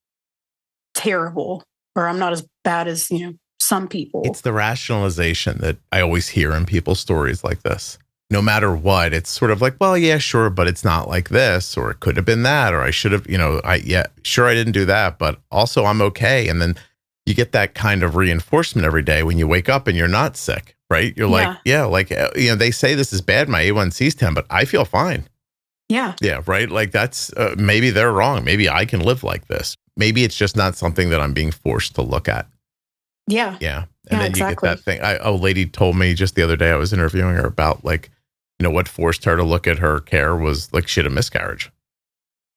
terrible, or I'm not as bad as, some people. It's the rationalization that I always hear in people's stories like this. No matter what, it's sort of well, yeah, sure, but it's not like this, or it could have been that, or I should have, I didn't do that, but also I'm okay. And then, you get that kind of reinforcement every day when you wake up and you're not sick, right? You're like, they say this is bad. My A1C's 10, but I feel fine. Yeah. Yeah. Right. Like that's, maybe they're wrong. Maybe I can live like this. Maybe it's just not something that I'm being forced to look at. Yeah. Yeah. And then exactly. You get that thing. A lady told me just the other day, I was interviewing her about like, what forced her to look at her care was like she had a miscarriage.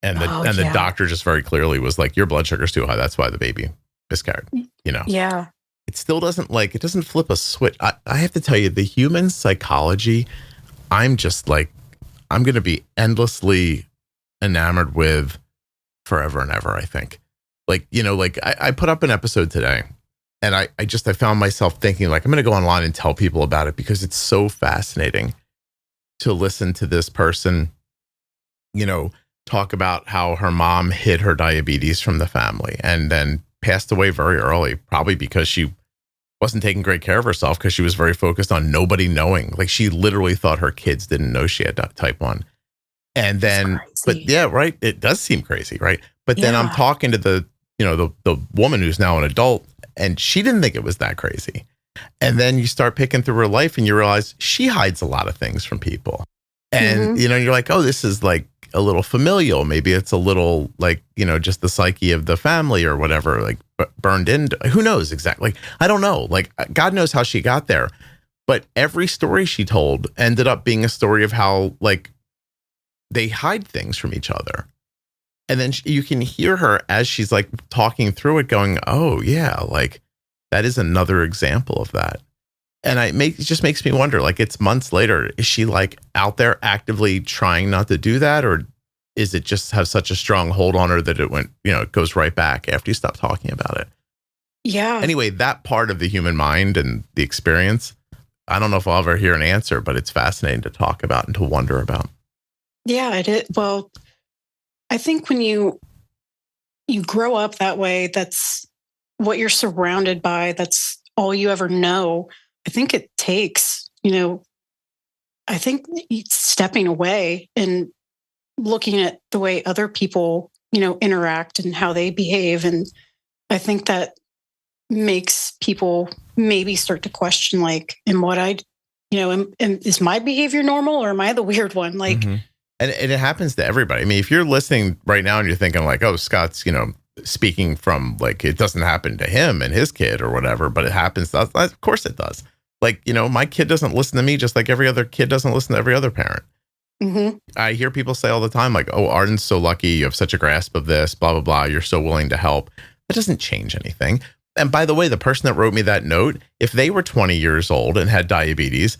And the doctor just very clearly was like, your blood sugar's too high. That's why the baby miscarried, Yeah. It still doesn't flip a switch. I have to tell you, the human psychology, I'm just like, I'm going to be endlessly enamored with forever and ever, I think. Like, I put up an episode today and I found myself thinking like, I'm going to go online and tell people about it because it's so fascinating to listen to this person, talk about how her mom hid her diabetes from the family and then passed away very early, probably because she wasn't taking great care of herself because she was very focused on nobody knowing. Like she literally thought her kids didn't know she had type 1. And then, but yeah, right. It does seem crazy, right? But then I'm talking to the woman who's now an adult and she didn't think it was that crazy. And then you start picking through her life and you realize she hides a lot of things from people. And, you're like, oh, this is like a little familial. Maybe it's a little like, just the psyche of the family or whatever, like burned into, who knows exactly. Like, I don't know. Like God knows how she got there. But every story she told ended up being a story of how like they hide things from each other. And then you can hear her as she's like talking through it going, oh yeah, like that is another example of that. And it just makes me wonder, like it's months later, is she like out there actively trying not to do that? Or is it just have such a strong hold on her that it went, it goes right back after you stop talking about it? Yeah. Anyway, that part of the human mind and the experience, I don't know if I'll ever hear an answer, but it's fascinating to talk about and to wonder about. Yeah, it is. Well, I think when you grow up that way, that's what you're surrounded by. That's all you ever know. I think it takes, I think stepping away and looking at the way other people, interact and how they behave. And I think that makes people maybe start to question, like, am is my behavior normal or am I the weird one? Like, And it happens to everybody. I mean, if you're listening right now and you're thinking like, oh, Scott's, speaking from like, it doesn't happen to him and his kid or whatever, but it happens to us. Of course it does. Like, my kid doesn't listen to me just like every other kid doesn't listen to every other parent. I hear people say all the time, like, oh, Arden's so lucky. You have such a grasp of this, blah, blah, blah. You're so willing to help. That doesn't change anything. And by the way, the person that wrote me that note, if they were 20 years old and had diabetes,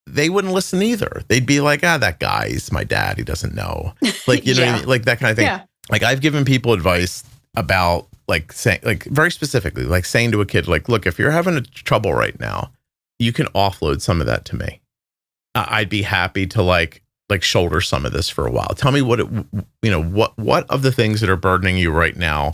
they wouldn't listen either. They'd be like, that guy's my dad. He doesn't know. Like, you know what I mean? Like that kind of thing. Yeah. Like I've given people advice about like saying, like very specifically, like saying to a kid, like, look, if you're having trouble right now, you can offload some of that to me. I'd be happy to like shoulder some of this for a while. Tell me what of the things that are burdening you right now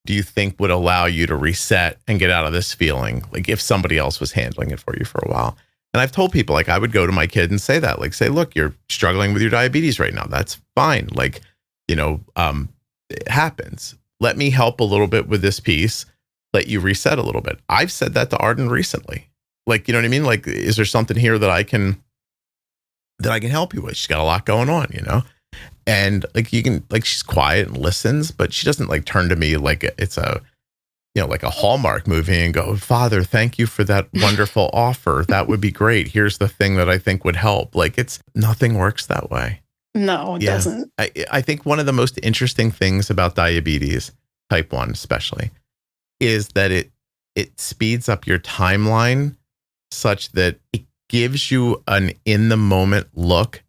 do you think would allow you to reset and get out of this feeling? Like if somebody else was handling it for you for a while. And I've told people, like, I would go to my kid and say that, like, say, look, you're struggling with your diabetes right now. That's fine. Like, it happens. Let me help a little bit with this piece. Let you reset a little bit. I've said that to Arden recently. Like, you know what I mean? Like, is there something here that I can help you with? She's got a lot going on, and like, you can, like, she's quiet and listens, but she doesn't like turn to me like it's a, like a Hallmark movie and go, Father, thank you for that wonderful offer. That would be great. Here's the thing that I think would help. Like nothing works that way. No, it doesn't. I think one of the most interesting things about diabetes, type 1 especially, is that it speeds up your timeline such that it gives you an in the moment look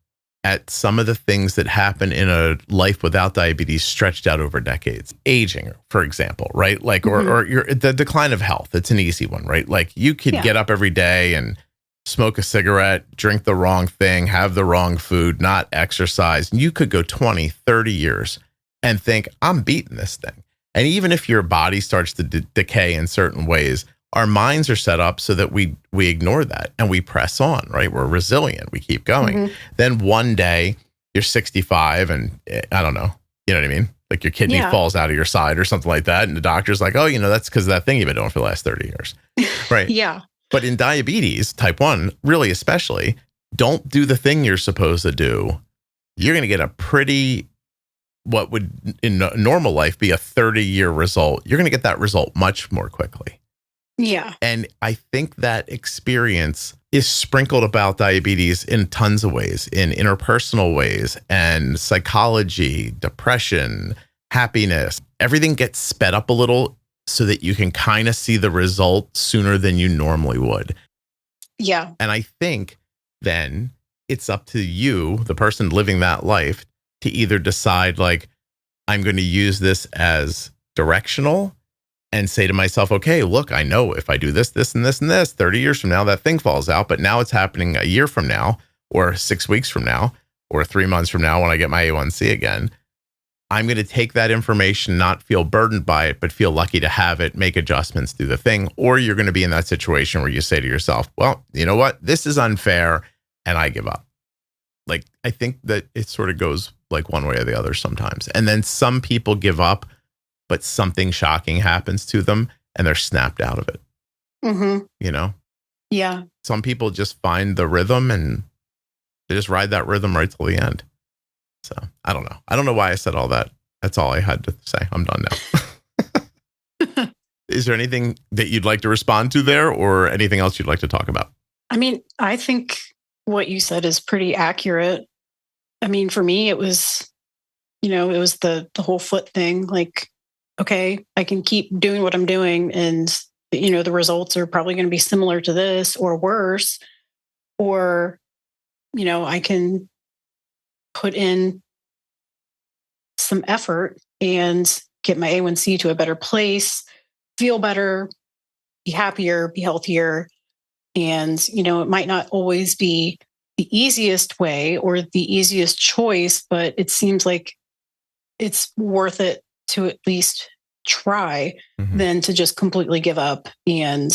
at some of the things that happen in a life without diabetes stretched out over decades. Aging, for example, right? Like, or the decline of health. It's an easy one, right? Like you could get up every day and smoke a cigarette, drink the wrong thing, have the wrong food, not exercise. And you could go 20, 30 years and think, I'm beating this thing. And even if your body starts to decay in certain ways, our minds are set up so that we ignore that and we press on, right? We're resilient. We keep going. Then one day you're 65 and I don't know, you know what I mean? Like your kidney falls out of your side or something like that. And the doctor's like, oh, that's because of that thing you've been doing for the last 30 years. Right. Yeah. But in diabetes, type 1, really especially, don't do the thing you're supposed to do. You're going to get a pretty, what would in normal life be a 30-year result. You're going to get that result much more quickly. Yeah. And I think that experience is sprinkled about diabetes in tons of ways, in interpersonal ways and psychology, depression, happiness. Everything gets sped up a little so that you can kind of see the result sooner than you normally would. Yeah. And I think then it's up to you, the person living that life, to either decide like, I'm going to use this as directional and say to myself, okay, look, I know if I do this, this, and this, and this, 30 years from now, that thing falls out. But now it's happening a year from now, or 6 weeks from now, or 3 months from now when I get my A1C again. I'm going to take that information, not feel burdened by it, but feel lucky to have it, make adjustments, do the thing. Or you're going to be in that situation where you say to yourself, well, you know what? This is unfair and I give up. Like, I think that it sort of goes like one way or the other sometimes. And then some people give up, but something shocking happens to them and they're snapped out of it. Mm-hmm. Yeah. Some people just find the rhythm and they just ride that rhythm right till the end. So I don't know. I don't know why I said all that. That's all I had to say. I'm done now. Is there anything that you'd like to respond to there or anything else you'd like to talk about? I mean, I think what you said is pretty accurate. I mean, for me, it was, it was the whole foot thing. Like, okay, I can keep doing what I'm doing and, the results are probably going to be similar to this or worse. Or, I can put in some effort and get my A1C to a better place, feel better, be happier, be healthier. And, it might not always be the easiest way or the easiest choice, but it seems like it's worth it to at least try than to just completely give up and,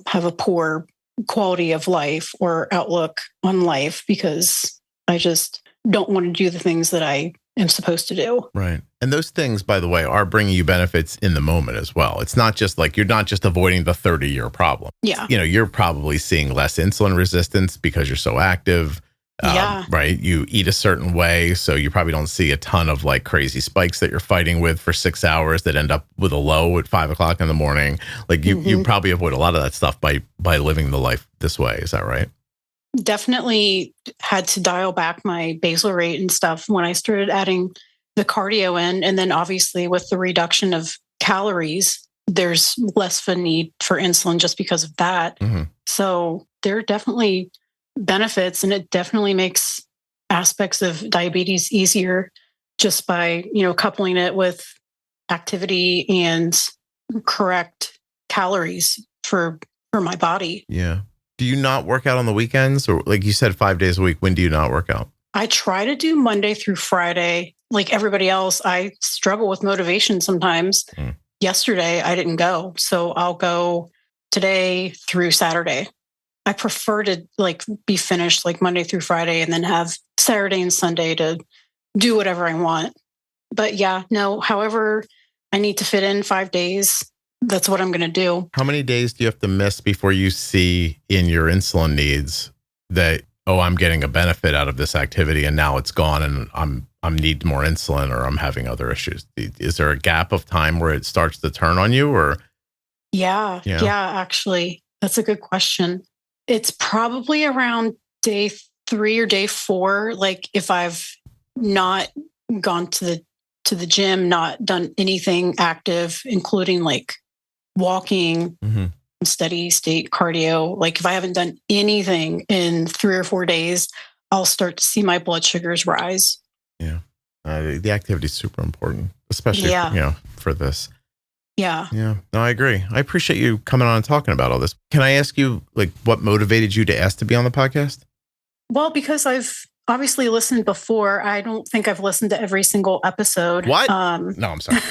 have a poor quality of life or outlook on life because I just don't want to do the things that I am supposed to do. Right. And those things, by the way, are bringing you benefits in the moment as well. It's not just like you're not just avoiding the 30-year problem. Yeah. You're probably seeing less insulin resistance because you're so active. Right. You eat a certain way. So you probably don't see a ton of like crazy spikes that you're fighting with for 6 hours that end up with a low at 5 o'clock in the morning. Like you probably avoid a lot of that stuff by living the life this way. Is that right? Definitely had to dial back my basal rate and stuff when I started adding the cardio in. And then obviously with the reduction of calories, there's less of a need for insulin just because of that. So there are definitely benefits, and it definitely makes aspects of diabetes easier just by, coupling it with activity and correct calories for my body. Yeah. Do you not work out on the weekends? Or like you said, 5 days a week, when do you not work out? I try to do Monday through Friday. Like everybody else, I struggle with motivation sometimes. Yesterday, I didn't go. So I'll go today through Saturday. I prefer to be finished like Monday through Friday and then have Saturday and Sunday to do whatever I want. But yeah, no, however I need to fit in 5 days, that's what I'm going to do. How many days do you have to miss before you see in your insulin needs that, oh, I'm getting a benefit out of this activity and now it's gone and I'm need more insulin or I'm having other issues? Is there a gap of time where it starts to turn on you or? Yeah, actually, that's a good question. It's probably around day 3 or day 4. Like if I've not gone to the gym, not done anything active, including like walking, steady state cardio. Like if I haven't done anything in 3 or 4 days, I'll start to see my blood sugars rise. Yeah. The activity is super important, especially for this. Yeah. Yeah. No, I agree. I appreciate you coming on and talking about all this. Can I ask you what motivated you to ask to be on the podcast? Well, because I've obviously listened before. I don't think I've listened to every single episode. What? No, I'm sorry.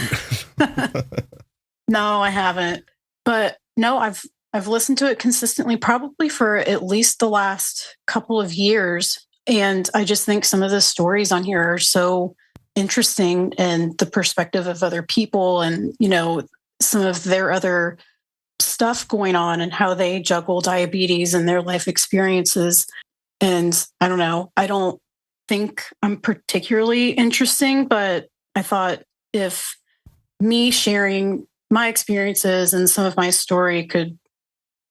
No, I haven't. But no, I've listened to it consistently, probably for at least the last couple of years. And I just think some of the stories on here are so interesting, and the perspective of other people and, some of their other stuff going on and how they juggle diabetes and their life experiences. And I don't know, I don't think I'm particularly interesting, but I thought if me sharing my experiences and some of my story could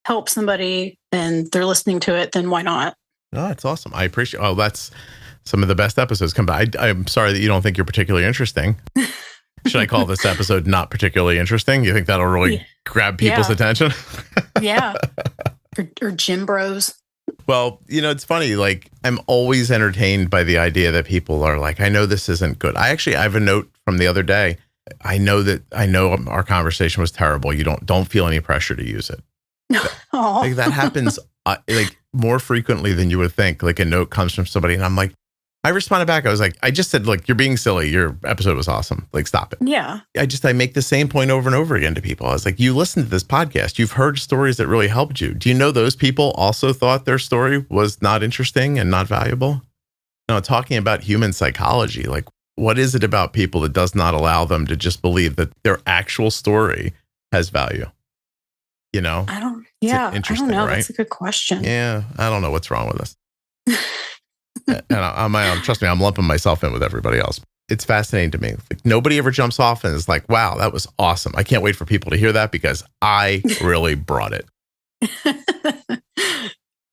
help somebody and they're listening to it, then why not? Oh, that's awesome. I appreciate. Oh, that's some of the best episodes come by. I'm sorry that you don't think you're particularly interesting. Should I call this episode not particularly interesting? You think that'll really grab people's attention? Yeah. Or gym bros. Well, it's funny. Like, I'm always entertained by the idea that people are like, I know this isn't good. I have a note from the other day. I know our conversation was terrible. You don't feel any pressure to use it. Like, that happens like more frequently than you would think. Like, a note comes from somebody and I'm like, I responded back. I was like, I just said, like, you're being silly. Your episode was awesome. Like, stop it. Yeah. I make the same point over and over again to people. I was like, you listen to this podcast. You've heard stories that really helped you. Do you know those people also thought their story was not interesting and not valuable? No, talking about human psychology, like, what is it about people that does not allow them to just believe that their actual story has value? I don't know. Right? That's a good question. Yeah. I don't know what's wrong with us. And on my own, trust me, I'm lumping myself in with everybody else. It's fascinating to me. Like, nobody ever jumps off and is like, wow, that was awesome. I can't wait for people to hear that because I really brought it.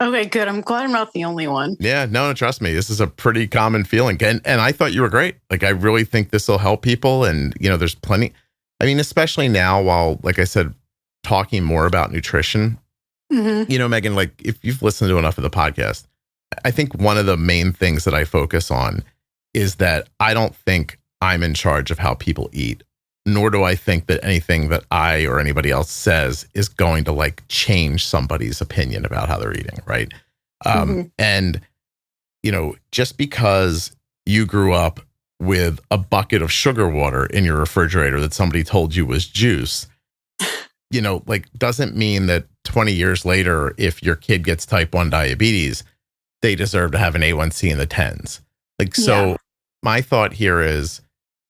Okay, good. I'm glad I'm not the only one. Yeah, no, trust me. This is a pretty common feeling. And I thought you were great. Like, I really think this will help people. And, there's plenty. I mean, especially now while, like I said, talking more about nutrition, Megan, like, if you've listened to enough of the podcast, I think one of the main things that I focus on is that I don't think I'm in charge of how people eat, nor do I think that anything that I or anybody else says is going to like change somebody's opinion about how they're eating. Right. And, just because you grew up with a bucket of sugar water in your refrigerator that somebody told you was juice, like, doesn't mean that 20 years later, if your kid gets type 1 diabetes, they deserve to have an A1C in the 10s. Like, so my thought here is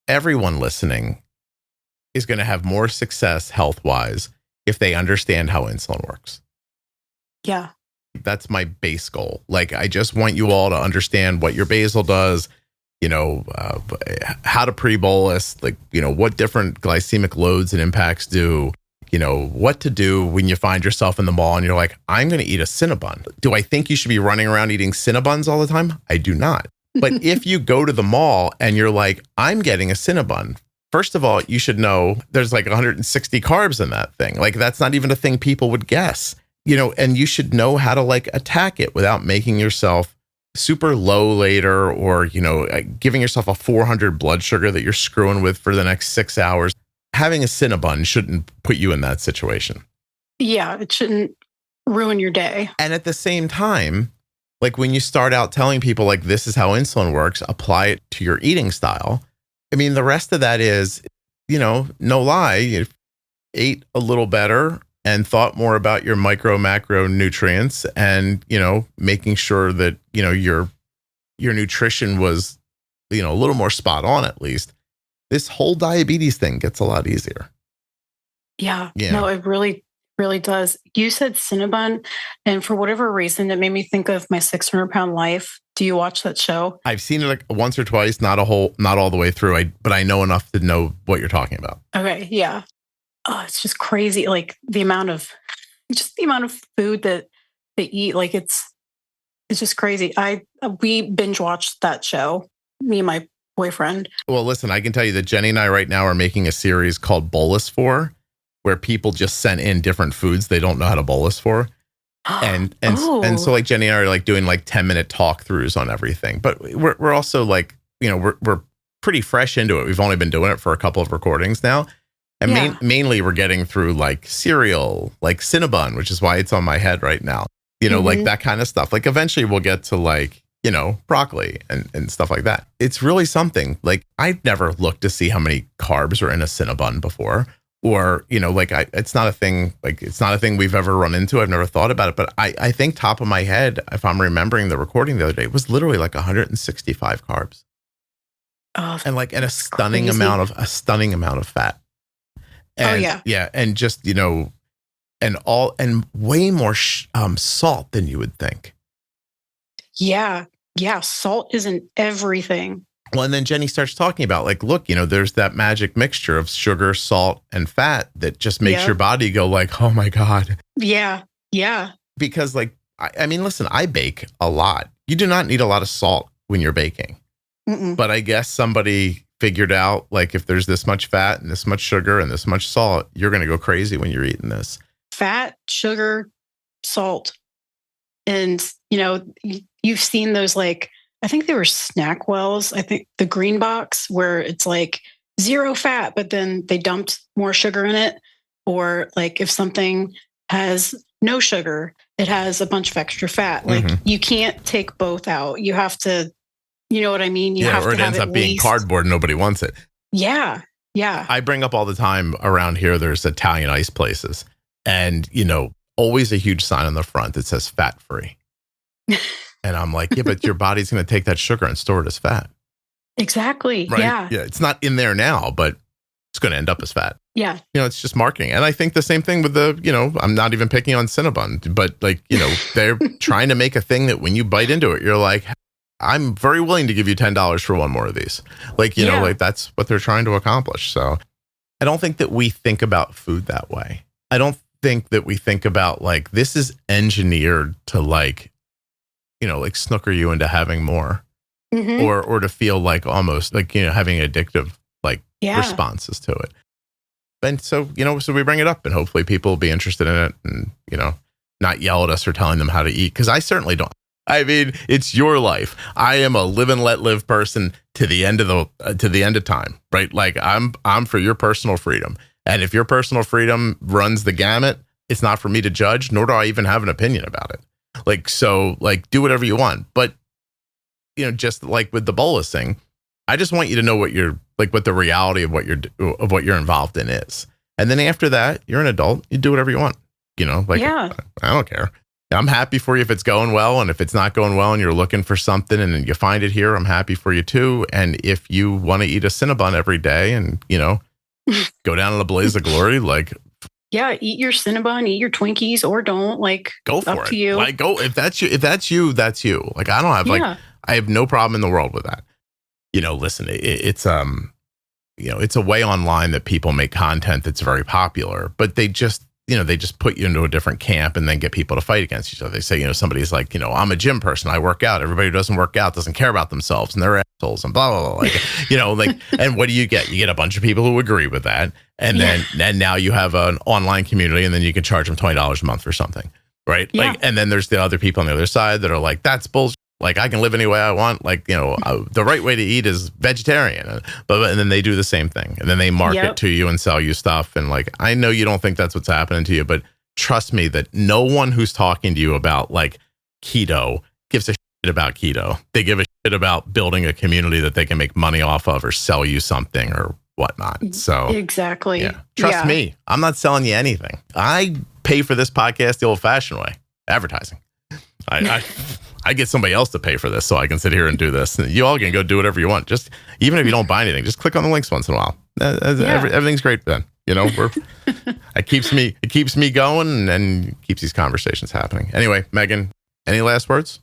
everyone listening is going to have more success health-wise if they understand how insulin works. Yeah. That's my base goal. Like, I just want you all to understand what your basal does, how to pre-bolus, like, what different glycemic loads and impacts do, what to do when you find yourself in the mall and you're like, I'm going to eat a Cinnabon. Do I think you should be running around eating Cinnabons all the time? I do not. But if you go to the mall and you're like, I'm getting a Cinnabon, first of all, you should know there's like 160 carbs in that thing. Like, that's not even a thing people would guess, and you should know how to like attack it without making yourself super low later or, giving yourself a 400 blood sugar that you're screwing with for the next 6 hours. Having a Cinnabon shouldn't put you in that situation. Yeah, it shouldn't ruin your day. And at the same time, like, when you start out telling people like, this is how insulin works, apply it to your eating style. I mean, the rest of that is, no lie, you ate a little better and thought more about your micro macro nutrients and, making sure that, your nutrition was, a little more spot on at least. This whole diabetes thing gets a lot easier. Yeah. No, it really, really does. You said Cinnabon, and for whatever reason, it made me think of My 600-Pound Life. Do you watch that show? I've seen it like once or twice, not all the way through. But I know enough to know what you're talking about. Okay. Yeah. Oh, it's just crazy. Like, the amount of food that they eat. Like, it's just crazy. We binge watched that show, me and my boyfriend. Well, listen, I can tell you that Jenny and I right now are making a series called Bolus For, where people just sent in different foods they don't know how to bolus for. And so like Jenny and I are like doing like 10-minute talk throughs on everything. But we're also like, we're pretty fresh into it. We've only been doing it for a couple of recordings now. And mainly we're getting through like cereal, like Cinnabon, which is why it's on my head right now. Like that kind of stuff. Like, eventually we'll get to like, broccoli and stuff like that. It's really something. Like, I'd never looked to see how many carbs are in a Cinnabon before, or, it's not a thing, like, it's not a thing we've ever run into. I've never thought about it, but I think top of my head, if I'm remembering the recording the other day, it was literally like 165 carbs. Oh, and like, and a stunning crazy. amount of fat. And, yeah. And just, and way more salt than you would think. Yeah. Salt isn't everything. Well, and then Jenny starts talking about like, look, there's that magic mixture of sugar, salt, and fat that just makes your body go like, oh my God. Yeah. Because like, I mean, listen, I bake a lot. You do not need a lot of salt when you're baking. Mm-mm. But I guess somebody figured out like if there's this much fat and this much sugar and this much salt, you're going to go crazy when you're eating this. Fat, sugar, salt. And, you've seen those, like, I think they were snack wells. I think the green box where it's like 0 fat, but then they dumped more sugar in it. Or like if something has no sugar, it has a bunch of extra fat. Like you can't take both out. You have to, you know what I mean? You have or to it ends up being cardboard. Nobody wants it. Yeah. I bring up all the time around here, there's Italian ice places. And, always a huge sign on the front that says fat free. And I'm like, yeah, but your body's going to take that sugar and store it as fat. Exactly. Right? Yeah. Yeah. It's not in there now, but it's going to end up as fat. Yeah. It's just marketing. And I think the same thing with I'm not even picking on Cinnabon, but like, they're trying to make a thing that when you bite into it, you're like, I'm very willing to give you $10 for one more of these. Like, like that's what they're trying to accomplish. So I don't think that we think about food that way. I don't think that we think about like, this is engineered to like, like snooker you into having more or to feel like almost like, having addictive like responses to it. And so, so we bring it up and hopefully people will be interested in it and, not yell at us for telling them how to eat. Cause I certainly don't. I mean, it's your life. I am a live and let live person to the end of time, right? Like I'm for your personal freedom. And if your personal freedom runs the gamut, it's not for me to judge, nor do I even have an opinion about it. Like, so like do whatever you want. But, just like with the bolus thing, I just want you to know what the reality of what you're involved in is. And then after that, you're an adult, you do whatever you want, I don't care. I'm happy for you if it's going well. And if it's not going well and you're looking for something and you find it here, I'm happy for you too. And if you want to eat a Cinnabon every day and, go down in a blaze of glory, like, yeah, eat your Cinnabon, eat your Twinkies, or don't. Like, go for up it. To you. Like, go if that's you. That's you. Like, I don't have I have no problem in the world with that. Listen, it's it's a way online that people make content that's very popular, but they just put you into a different camp and then get people to fight against each other. They say, somebody's like, I'm a gym person, I work out. Everybody who doesn't work out doesn't care about themselves and they're assholes and blah, blah, blah. Like, and what do you get? You get a bunch of people who agree with that. And then, and now you have an online community and then you can charge them $20 a month for something. Right. Yeah. Like, and then there's the other people on the other side that are like, that's bullshit. Like I can live any way I want. Like, the right way to eat is vegetarian. And then they do the same thing. And then they market to you and sell you stuff. And like, I know you don't think that's what's happening to you, but trust me that no one who's talking to you about like keto gives a shit about keto. They give a shit about building a community that they can make money off of or sell you something or whatnot. So exactly. Yeah. Trust me, I'm not selling you anything. I pay for this podcast the old fashioned way, advertising. I get somebody else to pay for this so I can sit here and do this. You all can go do whatever you want. Just even if you don't buy anything, just click on the links once in a while. Everything's great then. It keeps me going and keeps these conversations happening. Anyway, Megan, any last words?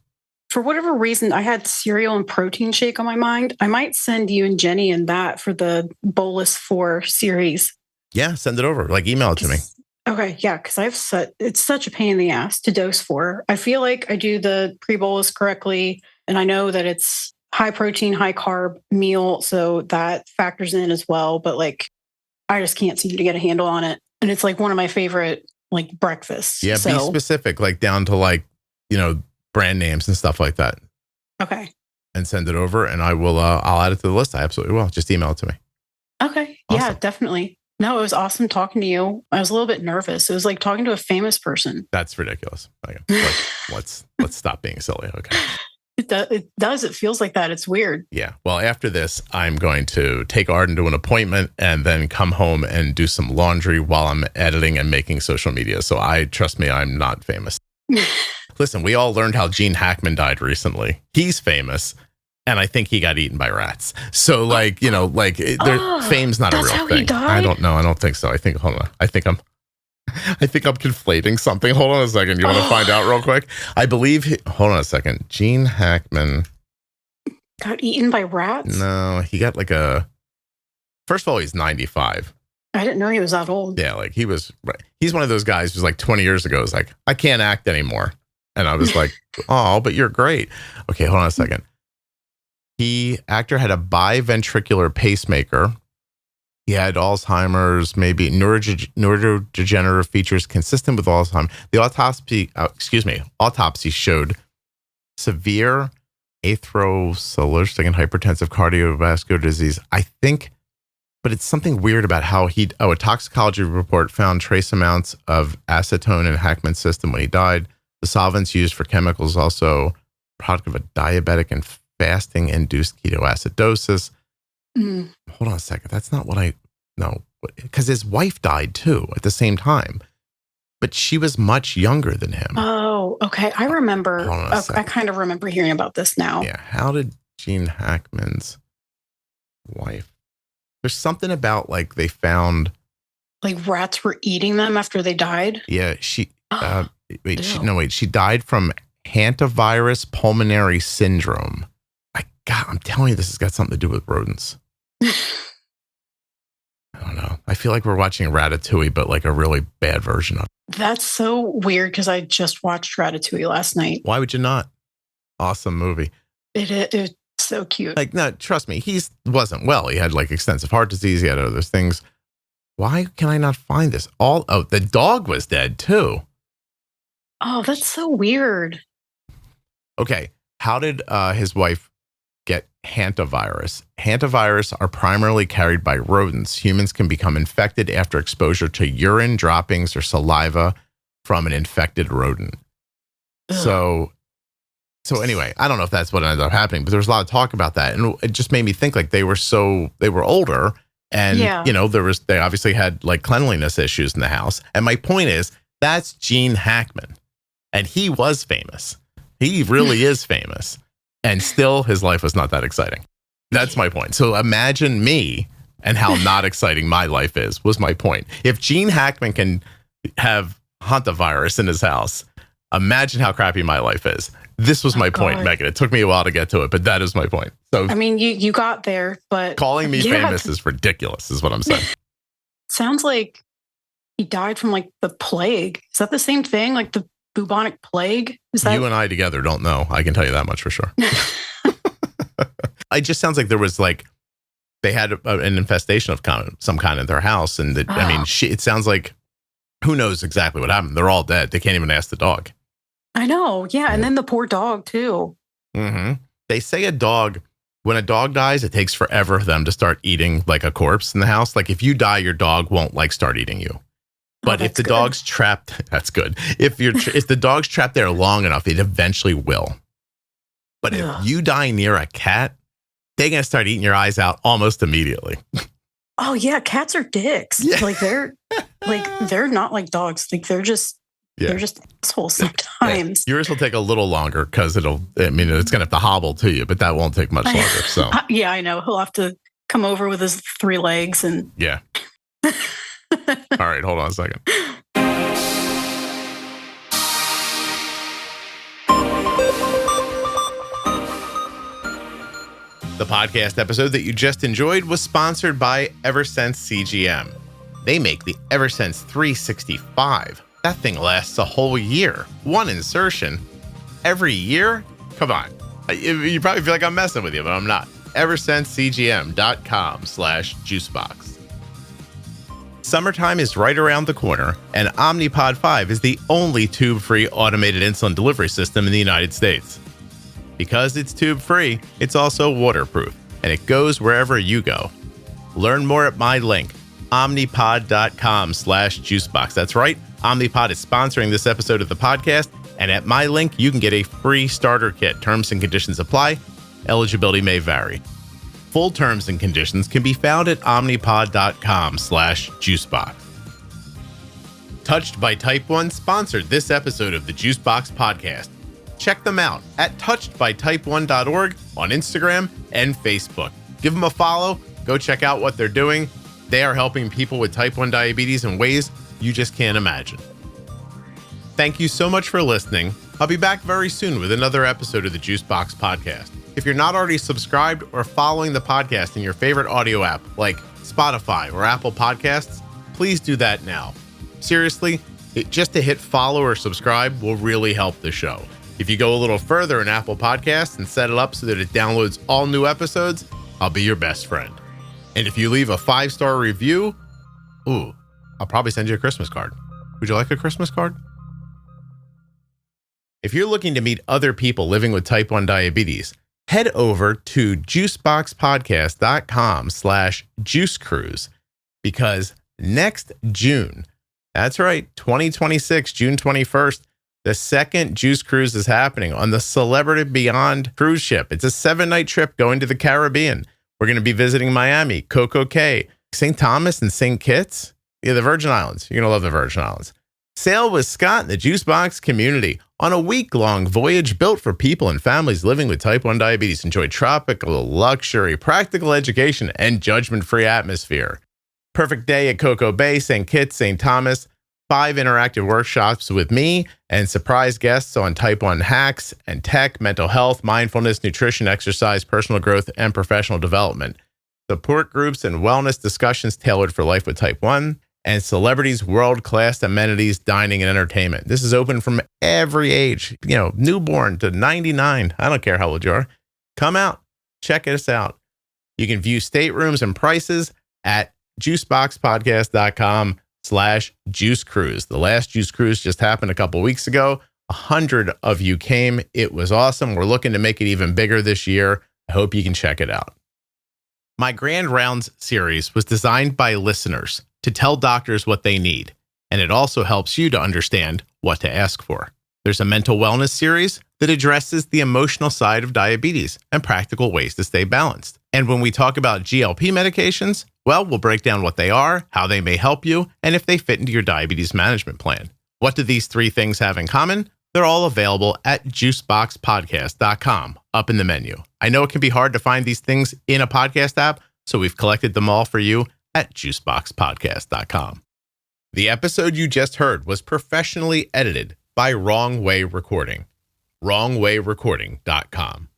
For whatever reason, I had cereal and protein shake on my mind. I might send you and Jenny in that for the Bolus 4 series. Yeah, send it over. Like email it to me. Okay, yeah, because it's such a pain in the ass to dose for. I feel like I do the pre-bolus correctly, and I know that it's high protein, high carb meal, so that factors in as well. But like, I just can't seem to get a handle on it, and it's like one of my favorite like breakfasts. Yeah, be specific, like down to like brand names and stuff like that. Okay, and send it over, and I will. I'll add it to the list. I absolutely will. Just email it to me. Okay, awesome. Yeah, definitely. No, it was awesome talking to you. I was a little bit nervous. It was like talking to a famous person. That's ridiculous. Okay. Let's stop being silly. Okay. It does. It feels like that. It's weird. Yeah. Well, after this, I'm going to take Arden to an appointment and then come home and do some laundry while I'm editing and making social media. So trust me, I'm not famous. Listen, we all learned how Gene Hackman died recently. He's famous. And I think he got eaten by rats. So fame's not a that's real how thing. he died? I don't know. I don't think so. Hold on. I think I'm conflating something. Hold on a second. You want to find out real quick? I believe, hold on a second. Gene Hackman. Got eaten by rats? No, he got first of all, he's 95. I didn't know he was that old. Yeah, he's one of those guys who's 20 years ago was like, I can't act anymore. And I was like, oh, but you're great. Okay, hold on a second. Actor had a biventricular pacemaker. He had Alzheimer's, maybe neurodegenerative features consistent with Alzheimer's. The autopsy showed severe atherosclerotic and hypertensive cardiovascular disease. I think, but it's something weird about how a toxicology report found trace amounts of acetone in Hackman's system when he died. The solvents used for chemicals also product of a diabetic and fasting-induced ketoacidosis. Hold on a second. That's not what I know. Because his wife died too at the same time. But she was much younger than him. Oh, okay. I remember. I kind of remember hearing about this now. Yeah. How did Gene Hackman's wife? There's something about they found. Rats were eating them after they died? Yeah. She died from hantavirus pulmonary syndrome. I'm telling you, this has got something to do with rodents. I don't know. I feel like we're watching Ratatouille, but a really bad version of it. That's so weird because I just watched Ratatouille last night. Why would you not? Awesome movie. It's so cute. No, trust me, he wasn't well. He had extensive heart disease. He had other things. Why can I not find this? The dog was dead too. Oh, that's so weird. Okay. How did his wife get hantavirus? Hantavirus are primarily carried by rodents. Humans can become infected after exposure to urine, droppings, or saliva from an infected rodent. Ugh. So anyway, I don't know if that's what ended up happening, but there was a lot of talk about that. And it just made me think they were older and, they obviously had cleanliness issues in the house. And my point is, that's Gene Hackman. And he was famous. He really is famous. And still, his life was not that exciting. That's my point. So imagine me and how not exciting my life was my point. If Gene Hackman can have hantavirus in his house, imagine how crappy my life is. This was my point, Megan. It took me a while to get to it, but that is my point. So I mean, you got there, but calling me famous is ridiculous, is what I'm saying. Sounds like he died from the plague. Is that the same thing? The bubonic plague? Is that you and I together don't know. I can tell you that much for sure. It just sounds like there was they had an infestation of some kind in their house, and it sounds like who knows exactly what happened. They're all dead. They can't even ask the dog. I know, yeah, and then the poor dog too. Mm-hmm. They say when a dog dies, it takes forever for them to start eating a corpse in the house. If you die, your dog won't start eating you. But if the dog's trapped, that's good. If the dog's trapped there long enough, it eventually will. But if you die near a cat, they're going to start eating your eyes out almost immediately. Oh yeah, cats are dicks. Yeah. They're not like dogs. They're just assholes sometimes. Yeah. Yours will take a little longer because it's going to have to hobble to you, but that won't take much longer. So yeah, I know. He'll have to come over with his 3 legs and yeah. All right, hold on a second. The podcast episode that you just enjoyed was sponsored by Eversense CGM. They make the Eversense 365. That thing lasts a whole year. One insertion every year? Come on. You probably feel like I'm messing with you, but I'm not. EversenseCGM.com/juicebox. Summertime is right around the corner, and Omnipod 5 is the only tube-free automated insulin delivery system in the United States. Because it's tube-free, it's also waterproof, and it goes wherever you go. Learn more at my link, omnipod.com/juicebox. That's right, Omnipod is sponsoring this episode of the podcast, and at my link, you can get a free starter kit. Terms and conditions apply. Eligibility may vary. Full terms and conditions can be found at omnipod.com/juicebox. Touched by Type 1 sponsored this episode of the Juicebox Podcast. check them out at touchedbytype1.org on Instagram and Facebook. Give them a follow. Go check out what they're doing. They are helping people with type 1 diabetes in ways you just can't imagine. Thank you so much for listening. I'll be back very soon with another episode of the Juicebox Podcast. If you're not already subscribed or following the podcast in your favorite audio app like Spotify or Apple Podcasts, please do that now. Seriously, just to hit follow or subscribe will really help the show. If you go a little further in Apple Podcasts and set it up so that it downloads all new episodes, I'll be your best friend. And if you leave a 5-star review, I'll probably send you a Christmas card. Would you like a Christmas card? If you're looking to meet other people living with type 1 diabetes, head over to juiceboxpodcast.com/juicecruise because next June, that's right, 2026, June 21st, the second Juice Cruise is happening on the Celebrity Beyond cruise ship. It's a 7-night trip going to the Caribbean. We're going to be visiting Miami, Coco Cay, St. Thomas, and St. Kitts. Yeah, the Virgin Islands. You're going to love the Virgin Islands. Sail with Scott and the Juicebox community on a week-long voyage built for people and families living with type 1 diabetes. Enjoy tropical luxury, practical education, and judgment-free atmosphere. Perfect day at Coco Bay, St. Kitts, St. Thomas. 5 interactive workshops with me and surprise guests on type 1 hacks and tech, mental health, mindfulness, nutrition, exercise, personal growth, and professional development. Support groups and wellness discussions tailored for life with type 1. And celebrities, world-class amenities, dining, and entertainment. This is open from every age, newborn to 99. I don't care how old you are. Come out. Check us out. You can view staterooms and prices at juiceboxpodcast.com/juicecruise. The last Juice Cruise just happened a couple weeks ago. 100 of you came. It was awesome. We're looking to make it even bigger this year. I hope you can check it out. My Grand Rounds series was designed by listeners to tell doctors what they need, and it also helps you to understand what to ask for. There's a mental wellness series that addresses the emotional side of diabetes and practical ways to stay balanced. And when we talk about GLP medications, well, we'll break down what they are, how they may help you, and if they fit into your diabetes management plan. What do these 3 things have in common? They're all available at juiceboxpodcast.com up in the menu. I know it can be hard to find these things in a podcast app, so we've collected them all for you at juiceboxpodcast.com. The episode you just heard was professionally edited by Wrong Way Recording. wrongwayrecording.com.